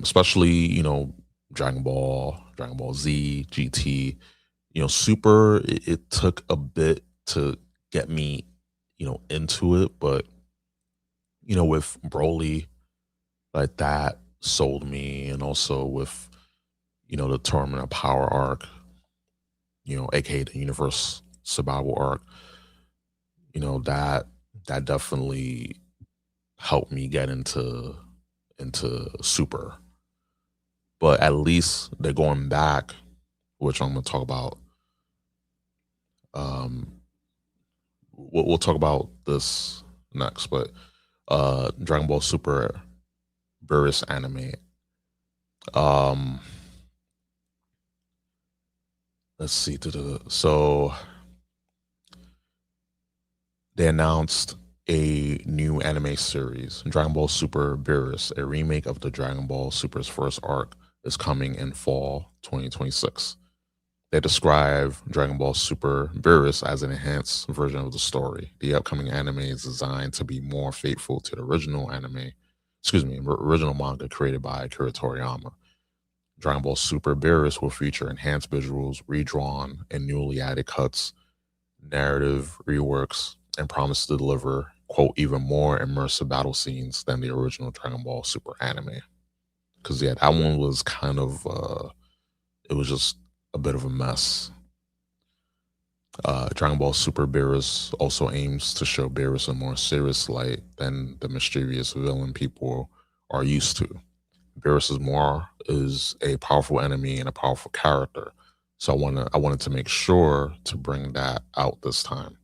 [SPEAKER 1] Especially, Dragon Ball, Dragon Ball Z, GT, Super, it took a bit to get me, into it, but with Broly, like that sold me, and also with the Tournament of Power arc, aka the Universe Survival arc, that definitely helped me get into Super. But at least they're going back, which I'm going to talk about. We'll talk about this next, but Dragon Ball Super Burst anime. Let's see. So they announced a new anime series, Dragon Ball Super Beerus, a remake of the Dragon Ball Super's first arc, is coming in fall 2026. They describe Dragon Ball Super Beerus as an enhanced version of the story. The upcoming anime is designed to be more faithful to the original original manga created by Akira Toriyama. Dragon Ball Super Beerus will feature enhanced visuals, redrawn and newly added cuts, narrative reworks, and promise to deliver, quote, even more immersive battle scenes than the original Dragon Ball Super anime. Because, yeah, that one was kind of, it was just a bit of a mess. Dragon Ball Super Beerus also aims to show Beerus in a more serious light than the mischievous villain people are used to. Beerus is a powerful enemy and a powerful character. So I wanted to make sure to bring that out this time.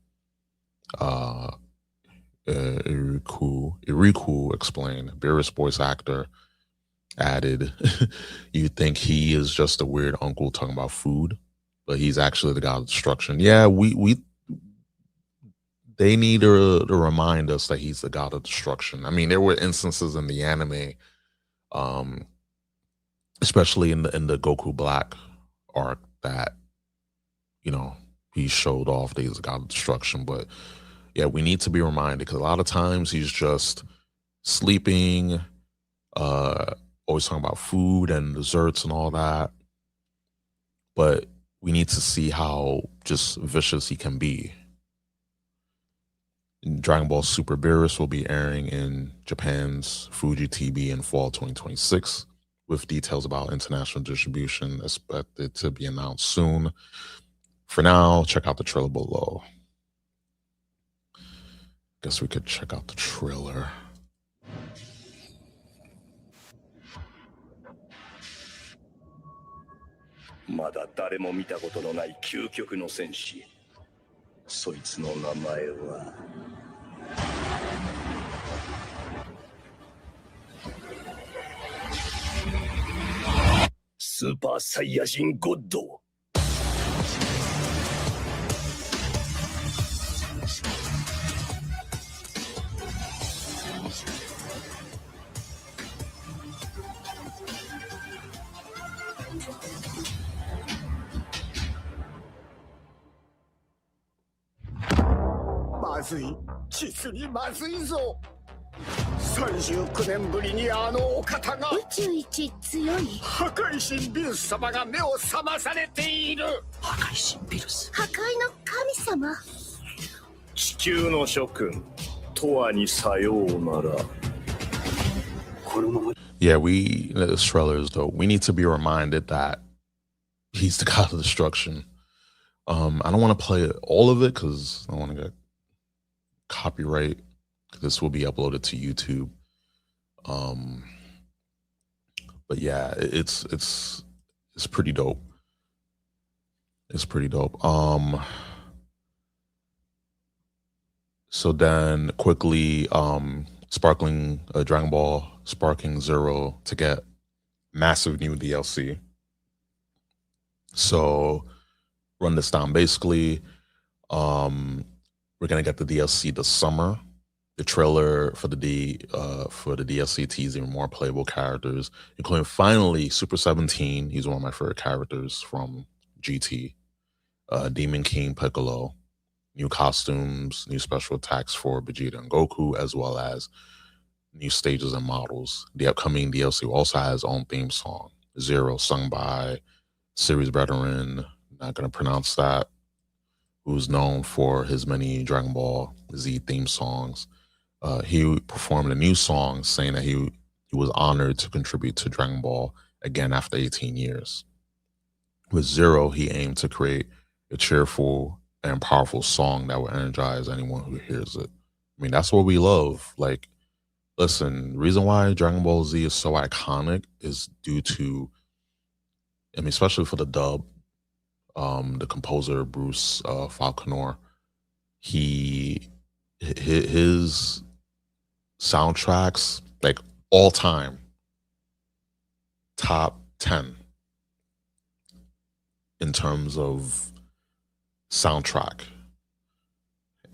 [SPEAKER 1] Iriku explained, Beerus voice actor added, you think he is just a weird uncle talking about food, but he's actually the god of destruction. Yeah, they need to remind us that he's the god of destruction. I mean, there were instances in the anime, especially in the Goku Black arc, that he showed off that he's the god of destruction. But yeah, we need to be reminded because a lot of times he's just sleeping, always talking about food and desserts and all that. But we need to see how just vicious he can be. Dragon Ball Super Beerus will be airing in Japan's Fuji TV in fall 2026, with details about international distribution expected to be announced soon. For now, check out the trailer below. Guess we could check out the trailer.
[SPEAKER 6] Mada daremo mita koto no nai kyūkyōku no senshi. Soitsu no namae wa Super Saiyajin God.
[SPEAKER 4] まずい、実にまずいぞ。39年ぶりにあのお方が。宇宙一強い。破壊神ビルス様が目を覚まされている。破壊神ビルス。破壊の神様。
[SPEAKER 6] 地球の諸君、とわにさようなら。このまま。
[SPEAKER 1] Yeah, this trailer is dope. We need to be reminded that he's the god of destruction. I don't want to play all of it because I want to get copyright. This will be uploaded to YouTube. But yeah, it's pretty dope. It's pretty dope. So then quickly, Sparkling Dragon Ball Sparking Zero to get massive new DLC. So run this down. Basically, we're gonna get the DLC this summer. The trailer for the DLC teasing more playable characters, including finally Super 17. He's one of my favorite characters from GT. Demon King Piccolo, new costumes, new special attacks for Vegeta and Goku, as well as new stages and models. The upcoming DLC also has its own theme song, Zero, sung by series veteran, not going to pronounce that, who's known for his many Dragon Ball Z theme songs. He performed a new song saying that he was honored to contribute to Dragon Ball again after 18 years. With Zero, he aimed to create a cheerful and powerful song that will energize anyone who hears it. I mean, that's what we love. Like, listen, reason why Dragon Ball Z is so iconic is due to, I mean, especially for the dub, the composer Bruce Falconer, his soundtracks, like all time, top 10 in terms of soundtrack.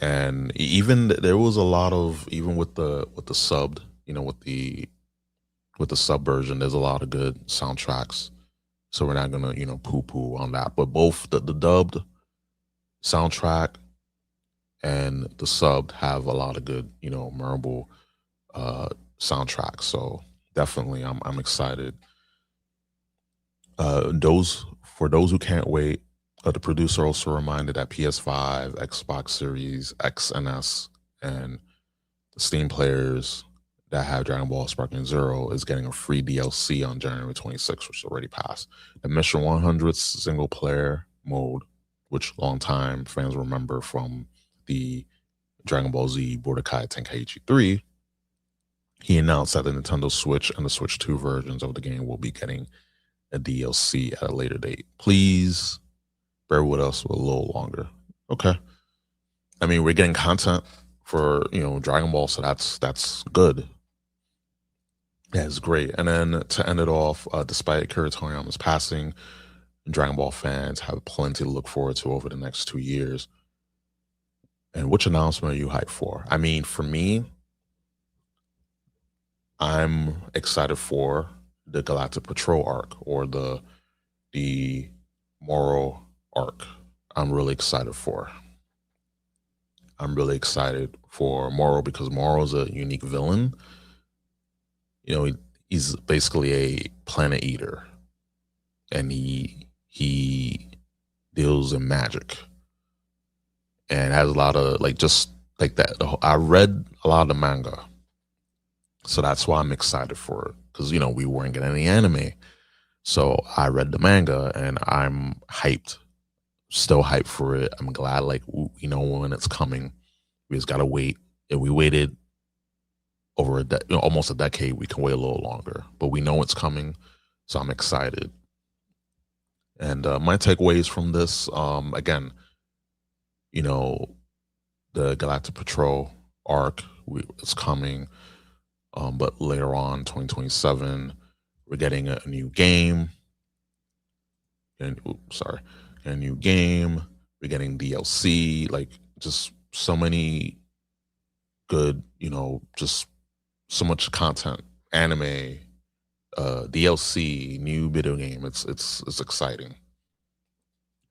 [SPEAKER 1] And even there was a lot of, even with the subbed, with the sub version, there's a lot of good soundtracks. So we're not gonna, poo-poo on that. But both the dubbed soundtrack and the subbed have a lot of good, memorable soundtracks. So definitely I'm excited. For those who can't wait, the producer also reminded that PS5, Xbox Series X and S, and the Steam players that have Dragon Ball Sparking Zero is getting a free DLC on January 26th, which already passed. The Mission 100 single player mode, which longtime fans remember from the Dragon Ball Z Budokai Tenkaichi 3, he announced that the Nintendo Switch and the Switch 2 versions of the game will be getting a DLC at a later date. Please bear with us a little longer. Okay. I mean, we're getting content for, Dragon Ball, so that's good. Yeah, it's great. And then to end it off, despite Akira Toriyama's passing, Dragon Ball fans have plenty to look forward to over the next 2 years. And which announcement are you hyped for? I mean, for me, I'm excited for the Galactic Patrol arc, or the Moro arc. I'm really excited for Moro because Moro's a unique villain. He's basically a planet eater, and he deals in magic, and has a lot of just like that. I read a lot of the manga, so that's why I'm excited for it, because we weren't getting any anime, so I read the manga and I'm hyped, still hyped for it. I'm glad when it's coming. We just gotta wait, and we waited over almost a decade. We can wait a little longer, but we know it's coming, so I'm excited. And my takeaways from this, again, the Galactic Patrol arc is coming, but later on, 2027, we're getting a new game. A new game. We're getting DLC, just so many good, just so much content, anime, DLC, new video game. It's exciting.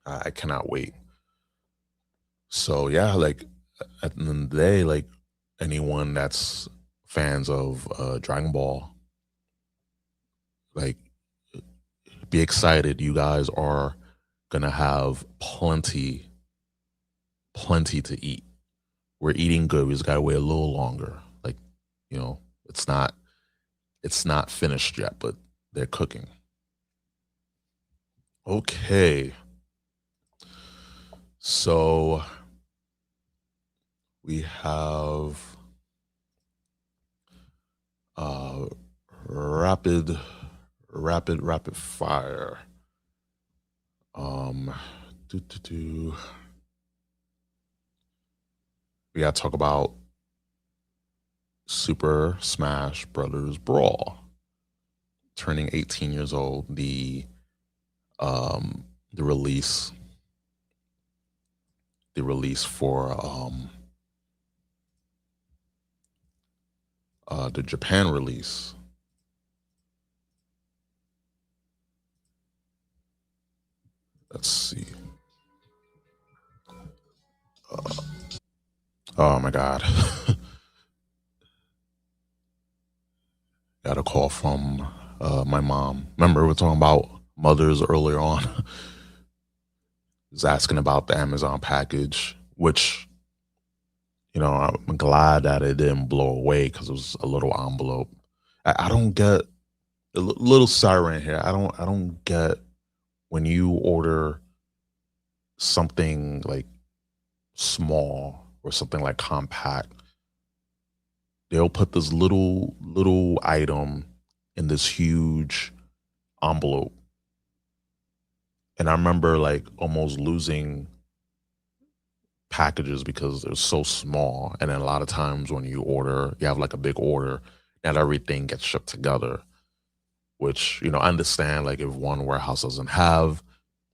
[SPEAKER 1] I cannot wait. So yeah, at the end of the day, anyone that's fans of Dragon Ball, be excited. You guys are gonna have plenty to eat. We're eating good. We just gotta wait a little longer. It's not finished yet, but they're cooking. Okay. So we have rapid fire. We we gotta talk about Super Smash Brothers Brawl, turning 18 years old. The release, for the Japan release. Let's see. Oh my God. Got a call from my mom. Remember, we were talking about mothers earlier on. Was asking about the Amazon package, which, I'm glad that it didn't blow away because it was a little envelope. I don't get a little siren here. I don't get when you order something like small or something like compact, they'll put this little item in this huge envelope. And I remember like almost losing packages because they're so small. And then a lot of times when you have like a big order, not everything gets shipped together, which, I understand like if one warehouse doesn't have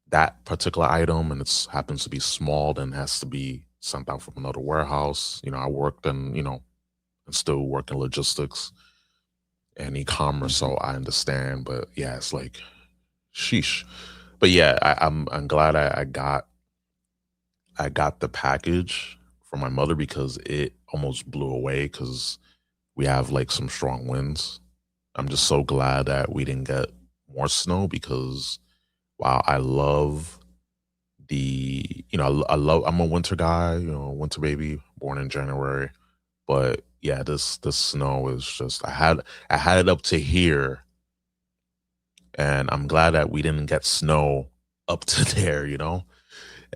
[SPEAKER 1] that particular item and it happens to be small, then it has to be sent out from another warehouse. I worked and still work in logistics and e-commerce, so I understand. But yeah, it's like, sheesh. But yeah, I'm glad I got the package for my mother because it almost blew away because we have like some strong winds. I'm just so glad that we didn't get more snow because wow, I love I'm a winter guy, winter baby, born in January. But yeah, this snow is just I had it up to here, and I'm glad that we didn't get snow up to there,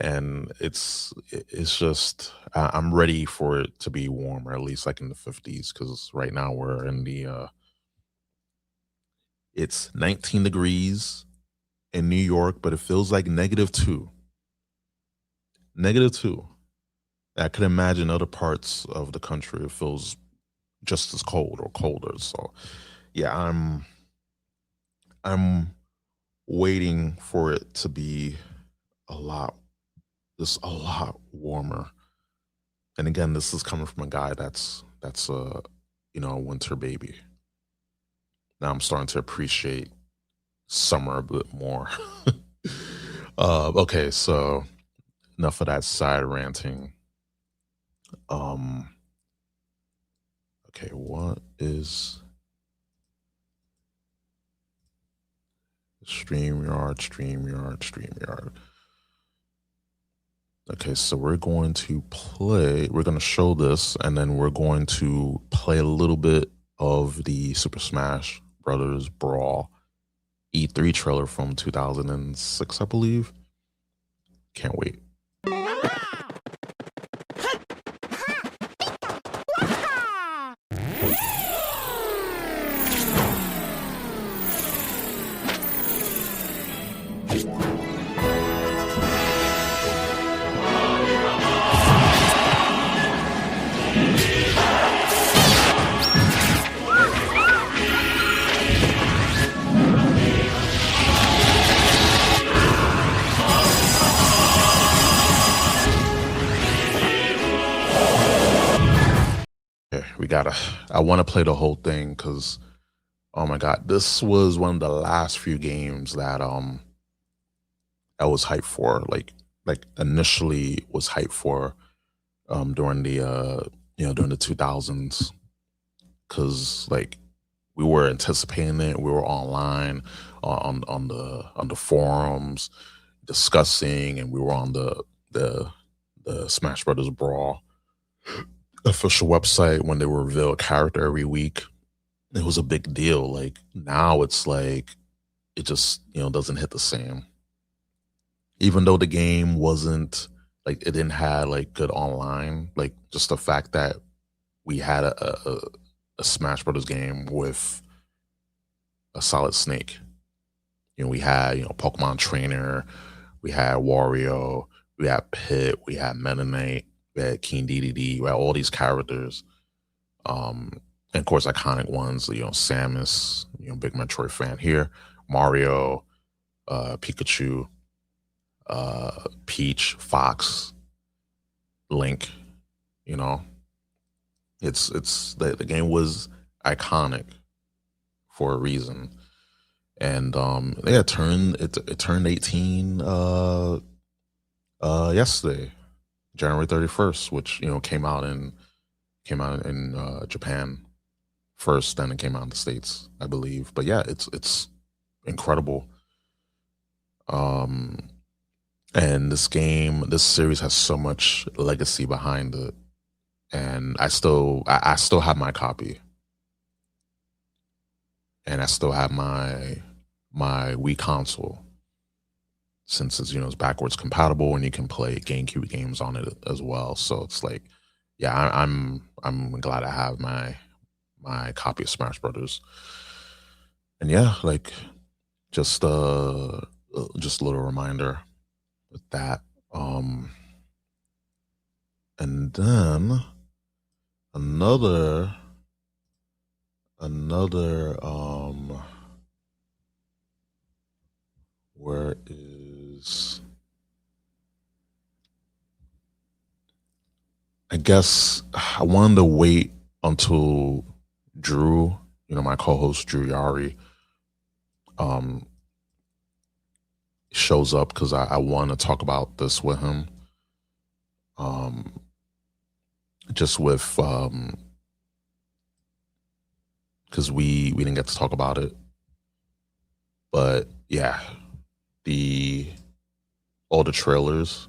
[SPEAKER 1] And it's just I'm ready for it to be warmer, at least like in the 50s, because right now we're in it's 19 degrees in New York, but it feels like -2. -2. I could imagine other parts of the country it feels just as cold or colder. So yeah, I'm waiting for it to be a lot warmer. And again, this is coming from a guy that's a winter baby. Now I'm starting to appreciate summer a bit more. Okay, so enough of that side ranting. Okay, what is StreamYard? Okay, so we're going to show this, and then we're going to play a little bit of the Super Smash Brothers Brawl E3 trailer from 2006, I believe. Can't wait. I want to play the whole thing because, oh my God, this was one of the last few games that I was hyped for. Like initially was hyped for during the 2000s, because like we were anticipating it. We were online on the forums discussing, and we were on the Smash Brothers Brawl official website when they would reveal a character every week. It was a big deal. Like now it's like it just doesn't hit the same. Even though the game wasn't like, it didn't have like good online, like just the fact that we had a Smash Brothers game with a Solid Snake. We had Pokemon Trainer, we had Wario, we had Pit, we had Meta Knight. We had King Dedede. We had all these characters. And of course, iconic ones, Samus, big Metroid fan here, Mario, Pikachu, Peach, Fox, Link. It's the game was iconic for a reason. And it turned 18 yesterday, January 31st, which came out in Japan first, then it came out in the States, I believe. But yeah, it's incredible. And this series has so much legacy behind it, and I still have my copy, and I still have my Wii console, since it's backwards compatible and you can play GameCube games on it as well. So it's like, yeah, I'm glad I have my copy of Smash Brothers. And yeah, like just a little reminder with that. And then another where is, I guess I wanted to wait until Drew, my co-host Drew Yari, shows up, because I want to talk about this with him. Just with because we didn't get to talk about it, but yeah, all the trailers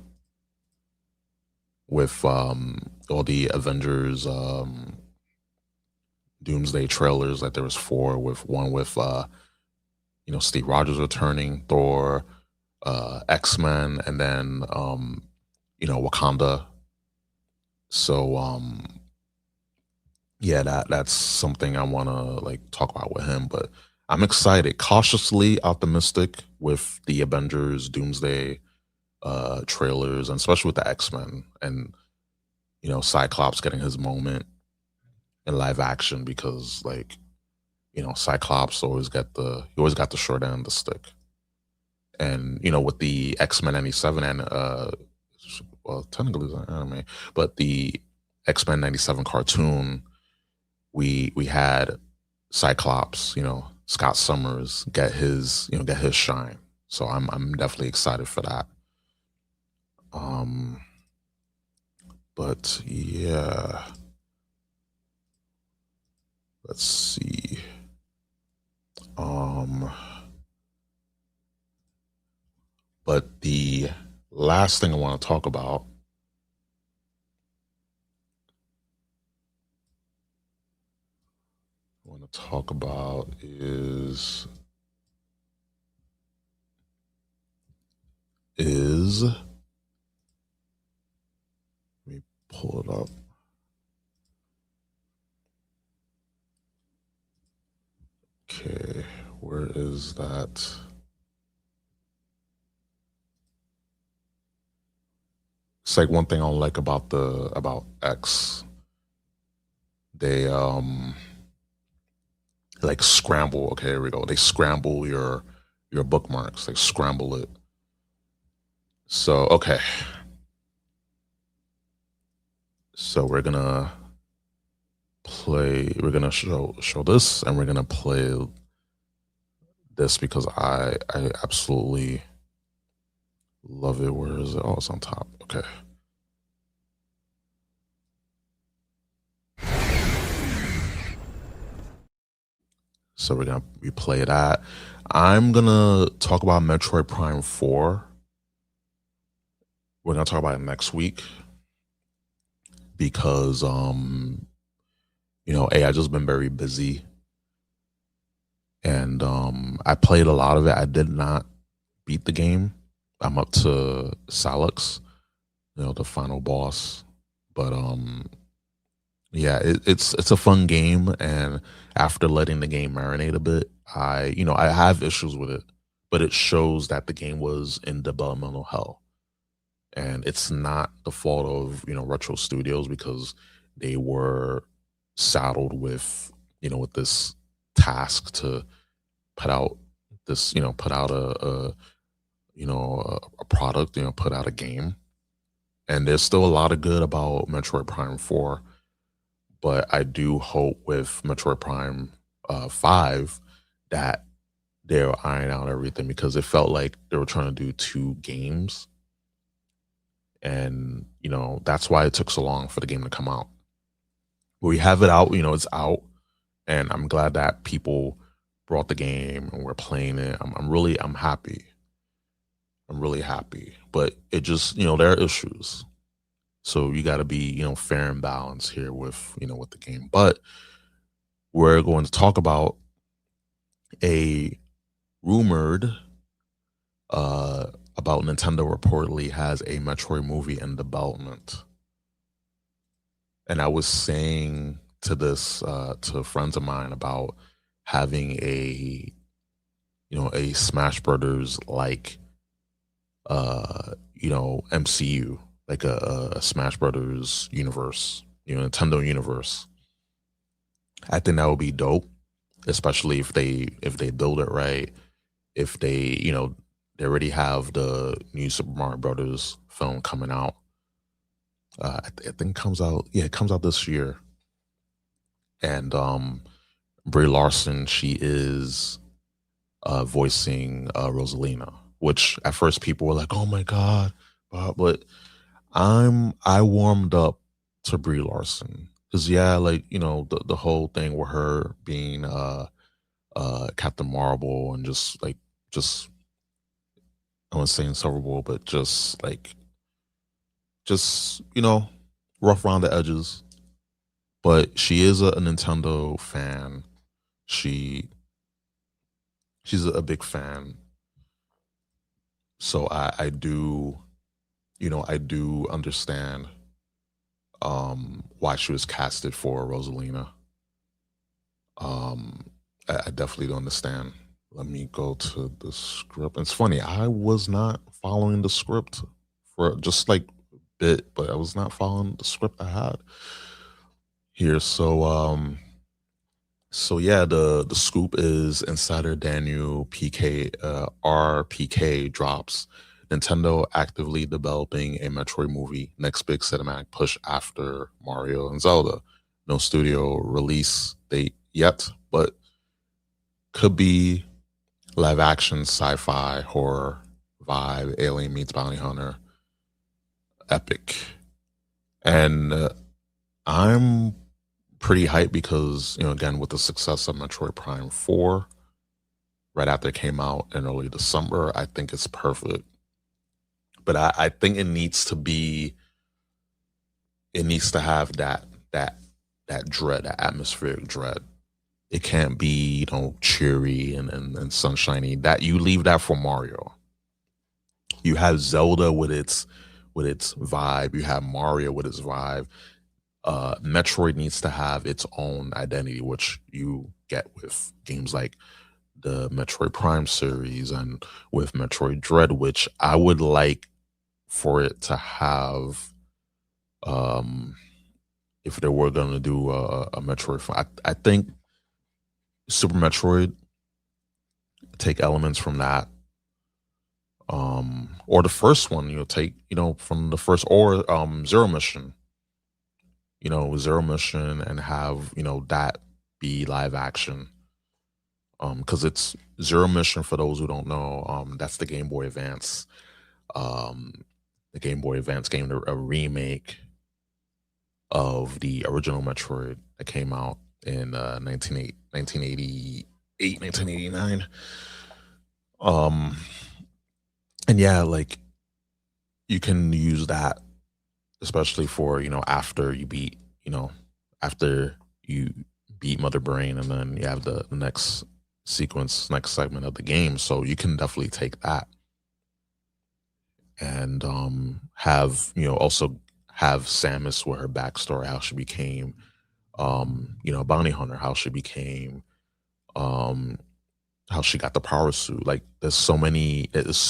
[SPEAKER 1] with all the Avengers Doomsday trailers, like there was 4, with one with Steve Rogers returning, Thor, X-Men, and then Wakanda. So yeah, that's something I want to talk about with him. But I'm excited, cautiously optimistic with the Avengers Doomsday trailers, and especially with the X-Men, and Cyclops getting his moment in live action, because Cyclops always got the short end of the stick. And with the X-Men 97 and well, technically it's an anime, but the X-Men 97 cartoon, we had Cyclops, Scott Summers get his shine. So I'm definitely excited for that. But yeah, let's see. But the last thing I want to talk about is let me pull it up. Okay, where is that? It's like one thing I don't like about X. They scramble. Okay, here we go. They scramble your bookmarks. They scramble it. So okay. So we're gonna show this, and we're gonna play this, because I absolutely love it. Where is it? Oh, it's on top. Okay. So we're gonna replay that. I'm gonna talk about Metroid Prime 4. We're gonna talk about it next week, because I just been very busy, and I played a lot of it. I did not beat the game. I'm up to Salix, the final boss. But yeah, it's a fun game, and after letting the game marinate a bit, I have issues with it, but it shows that the game was in developmental hell. And it's not the fault of, Retro Studios, because they were saddled with, with this task to put out put out a product, put out a game. And there's still a lot of good about Metroid Prime 4, but I do hope with Metroid Prime 5 that they'll iron out everything, because it felt like they were trying to do two games. And, that's why it took so long for the game to come out. We have it out, it's out. And I'm glad that people brought the game and we're playing it. I'm happy. I'm really happy. But it just, there are issues. So you got to be, fair and balanced here with, with the game. But we're going to talk about a rumored about Nintendo reportedly has a Metroid movie in development. And I was saying to this to friends of mine about having a Smash Brothers like MCU, like a Smash Brothers universe, Nintendo universe. I think that would be dope, especially if they build it right. If they they already have the new Super Mario Brothers film coming out. I think it comes out. Yeah, it comes out this year. And Brie Larson, she is voicing Rosalina, which at first people were like, "Oh my god," but I warmed up to Brie Larson, because the whole thing with her being Captain Marvel, and just I wouldn't say insufferable, but just rough around the edges. But she is a Nintendo fan. She's a big fan. So I do, I do understand why she was casted for Rosalina. I definitely do understand. Let me go to the script. It's funny, I was not following the script for just like a bit, but I was not following the script I had here. So yeah, the scoop is insider Daniel PK RPK drops Nintendo actively developing a Metroid movie, next big cinematic push after Mario and Zelda. No studio release date yet, but could be live action, sci-fi, horror vibe, alien meets bounty hunter, epic. And I'm pretty hyped because, again, with the success of Metroid Prime 4, right after it came out in early December, I think it's perfect. But I think it needs to have that dread, that atmospheric dread. It can't be, cheery and sunshiny. That you leave that for Mario. You have Zelda with its vibe. You have Mario with its vibe. Metroid needs to have its own identity, which you get with games like the Metroid Prime series and with Metroid Dread, which I would like for it to have. If they were going to do a Metroid, I think Super Metroid take elements from that, or the first one, take from the first, or Zero Mission, Zero Mission, and have that be live action, because it's Zero Mission, for those who don't know, that's the Game Boy Advance, the Game Boy Advance game, a remake of the original Metroid that came out in 1988, 1989. And yeah, like, you can use that, especially for, after you beat, after you beat Mother Brain, and then you have the next next segment of the game. So you can definitely take that and have, also have Samus with her backstory, how she became bounty hunter, how she became how she got the power suit. Like, there's so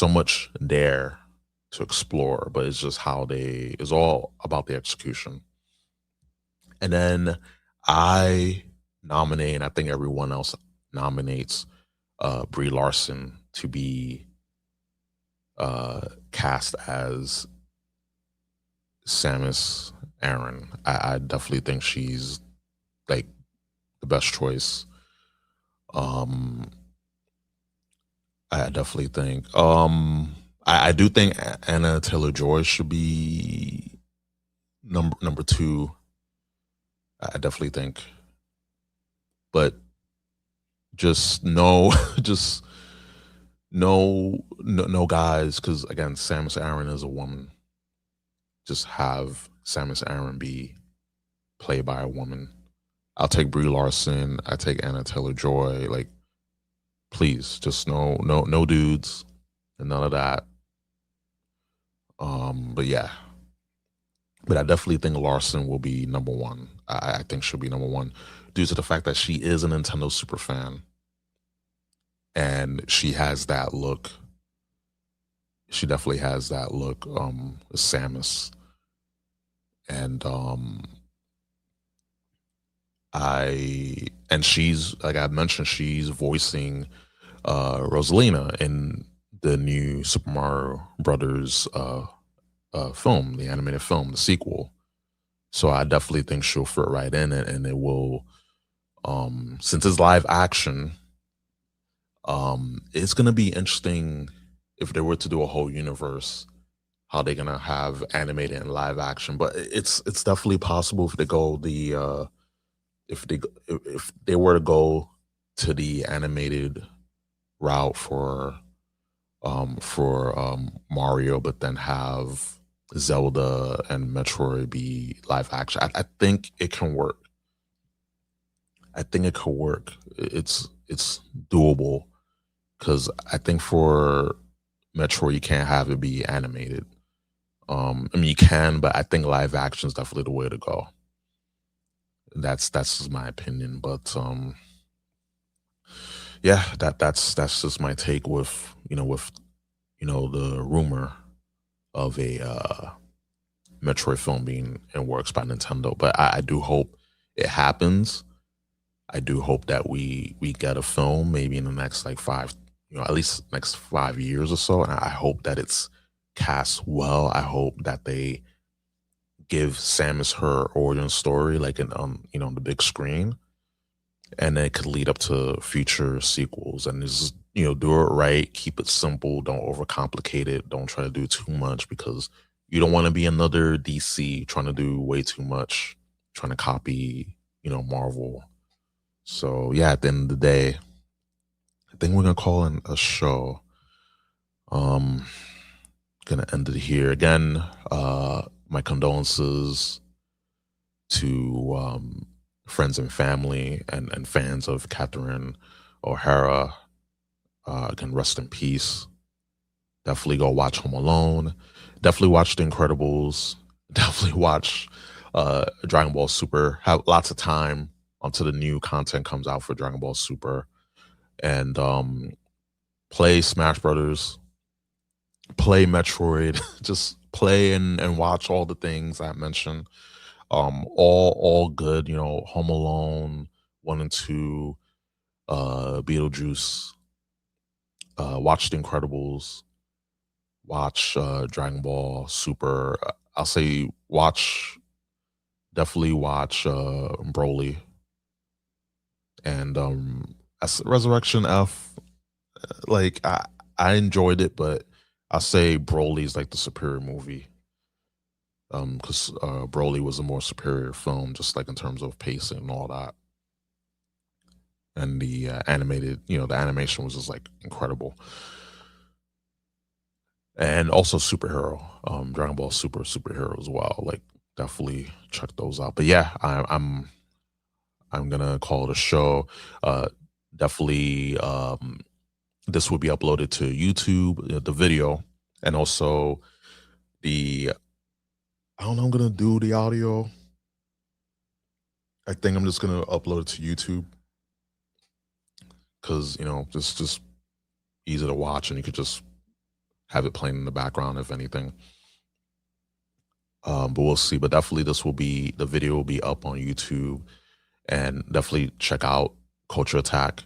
[SPEAKER 1] much there to explore, but it's just how it's all about the execution. And then I nominate, and I think everyone else nominates Brie Larson to be cast as Samus Aran. I definitely think she's like the best choice. I definitely think. I do think Anna Taylor-Joy should be number two. I definitely think, but just no, just no guys, because again, Samus Aran is a woman. Just have Samus Aran be played by a woman. I'll take Brie Larson. I take Anna Taylor-Joy. Like, please, just no dudes and none of that. But yeah, but I definitely think Larson will be number one. I think she'll be number one due to the fact that she is a Nintendo super fan, and she has that look. She definitely has that look, Samus, and she's, like I mentioned, she's voicing Rosalina in the new Super Mario Brothers film, the animated film, the sequel. So I definitely think she'll fit right in it, and it will, since it's live action, it's gonna be interesting if they were to do a whole universe, how they're gonna have animated and live action. But it's definitely possible if they go the if they were to go to the animated route for Mario, but then have Zelda and Metroid be live action. I think it can work. I think it could work. It's doable, because I think for Metroid you can't have it be animated. I mean, you can, but I think live action is definitely the way to go. That's just my opinion, but yeah, that's just my take with the rumor of a Metroid film being in works by Nintendo. But I do hope it happens. I do hope that we get a film maybe in the next like at least next 5 years or so, and I hope that it's cast well. I hope that they give Samus her origin story, like in the big screen, and then it could lead up to future sequels. And just do it right, keep it simple, don't overcomplicate it, don't try to do too much, because you don't want to be another DC trying to do way too much, trying to copy Marvel. So yeah, at the end of the day, I think we're gonna call it a show. Gonna end it here. Again, my condolences to friends and family and fans of Catherine O'Hara. Again, rest in peace. Definitely go watch Home Alone. Definitely watch The Incredibles. Definitely watch Dragon Ball Super. Have lots of time until the new content comes out for Dragon Ball Super. And play Smash Brothers. Play Metroid. Just play and watch all the things I mentioned. All good. Home Alone 1 and 2, Beetlejuice. Watch The Incredibles. Watch Dragon Ball Super. I'll say definitely watch Broly. And Resurrection F. Like I enjoyed it, but I'll say Broly's like the superior movie. Because Broly was a more superior film, just like in terms of pacing and all that. And the animated, the animation was just like incredible. And also superhero, Dragon Ball Super superhero as well. Like definitely check those out. But yeah, I'm gonna call it a show. Definitely, this will be uploaded to YouTube, the video, and also I don't know. I'm gonna do the audio. I think I'm just gonna upload it to YouTube, because just easy to watch, and you could just have it playing in the background, if anything. But we'll see. But definitely the video will be up on YouTube, and definitely check out Culture Attack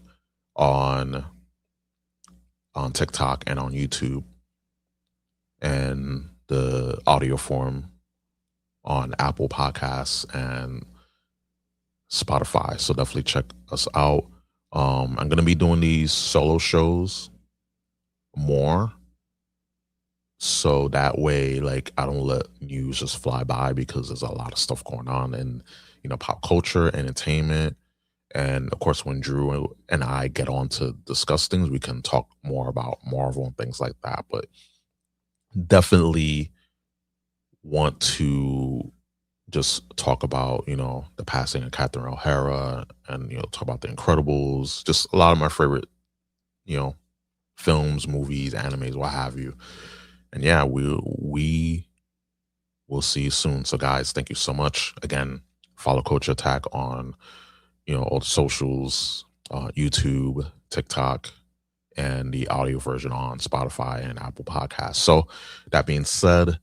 [SPEAKER 1] on TikTok and on YouTube, and the audio form on Apple Podcasts and Spotify. So definitely check us out. I'm going to be doing these solo shows more, so that way, like, I don't let news just fly by, because there's a lot of stuff going on in, pop culture, entertainment. And of course, when Drew and I get on to discuss things, we can talk more about Marvel and things like that. But definitely want to just talk about, the passing of Catherine O'Hara, and, talk about The Incredibles, just a lot of my favorite, films, movies, animes, what have you. And yeah, we will see you soon. So guys, thank you so much. Again, follow Culture Attack on, all the socials, YouTube, TikTok, and the audio version on Spotify and Apple Podcasts. So that being said,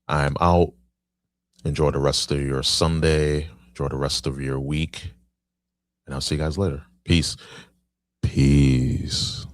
[SPEAKER 1] I'm out. Enjoy the rest of your Sunday. Enjoy the rest of your week. And I'll see you guys later. Peace. Peace.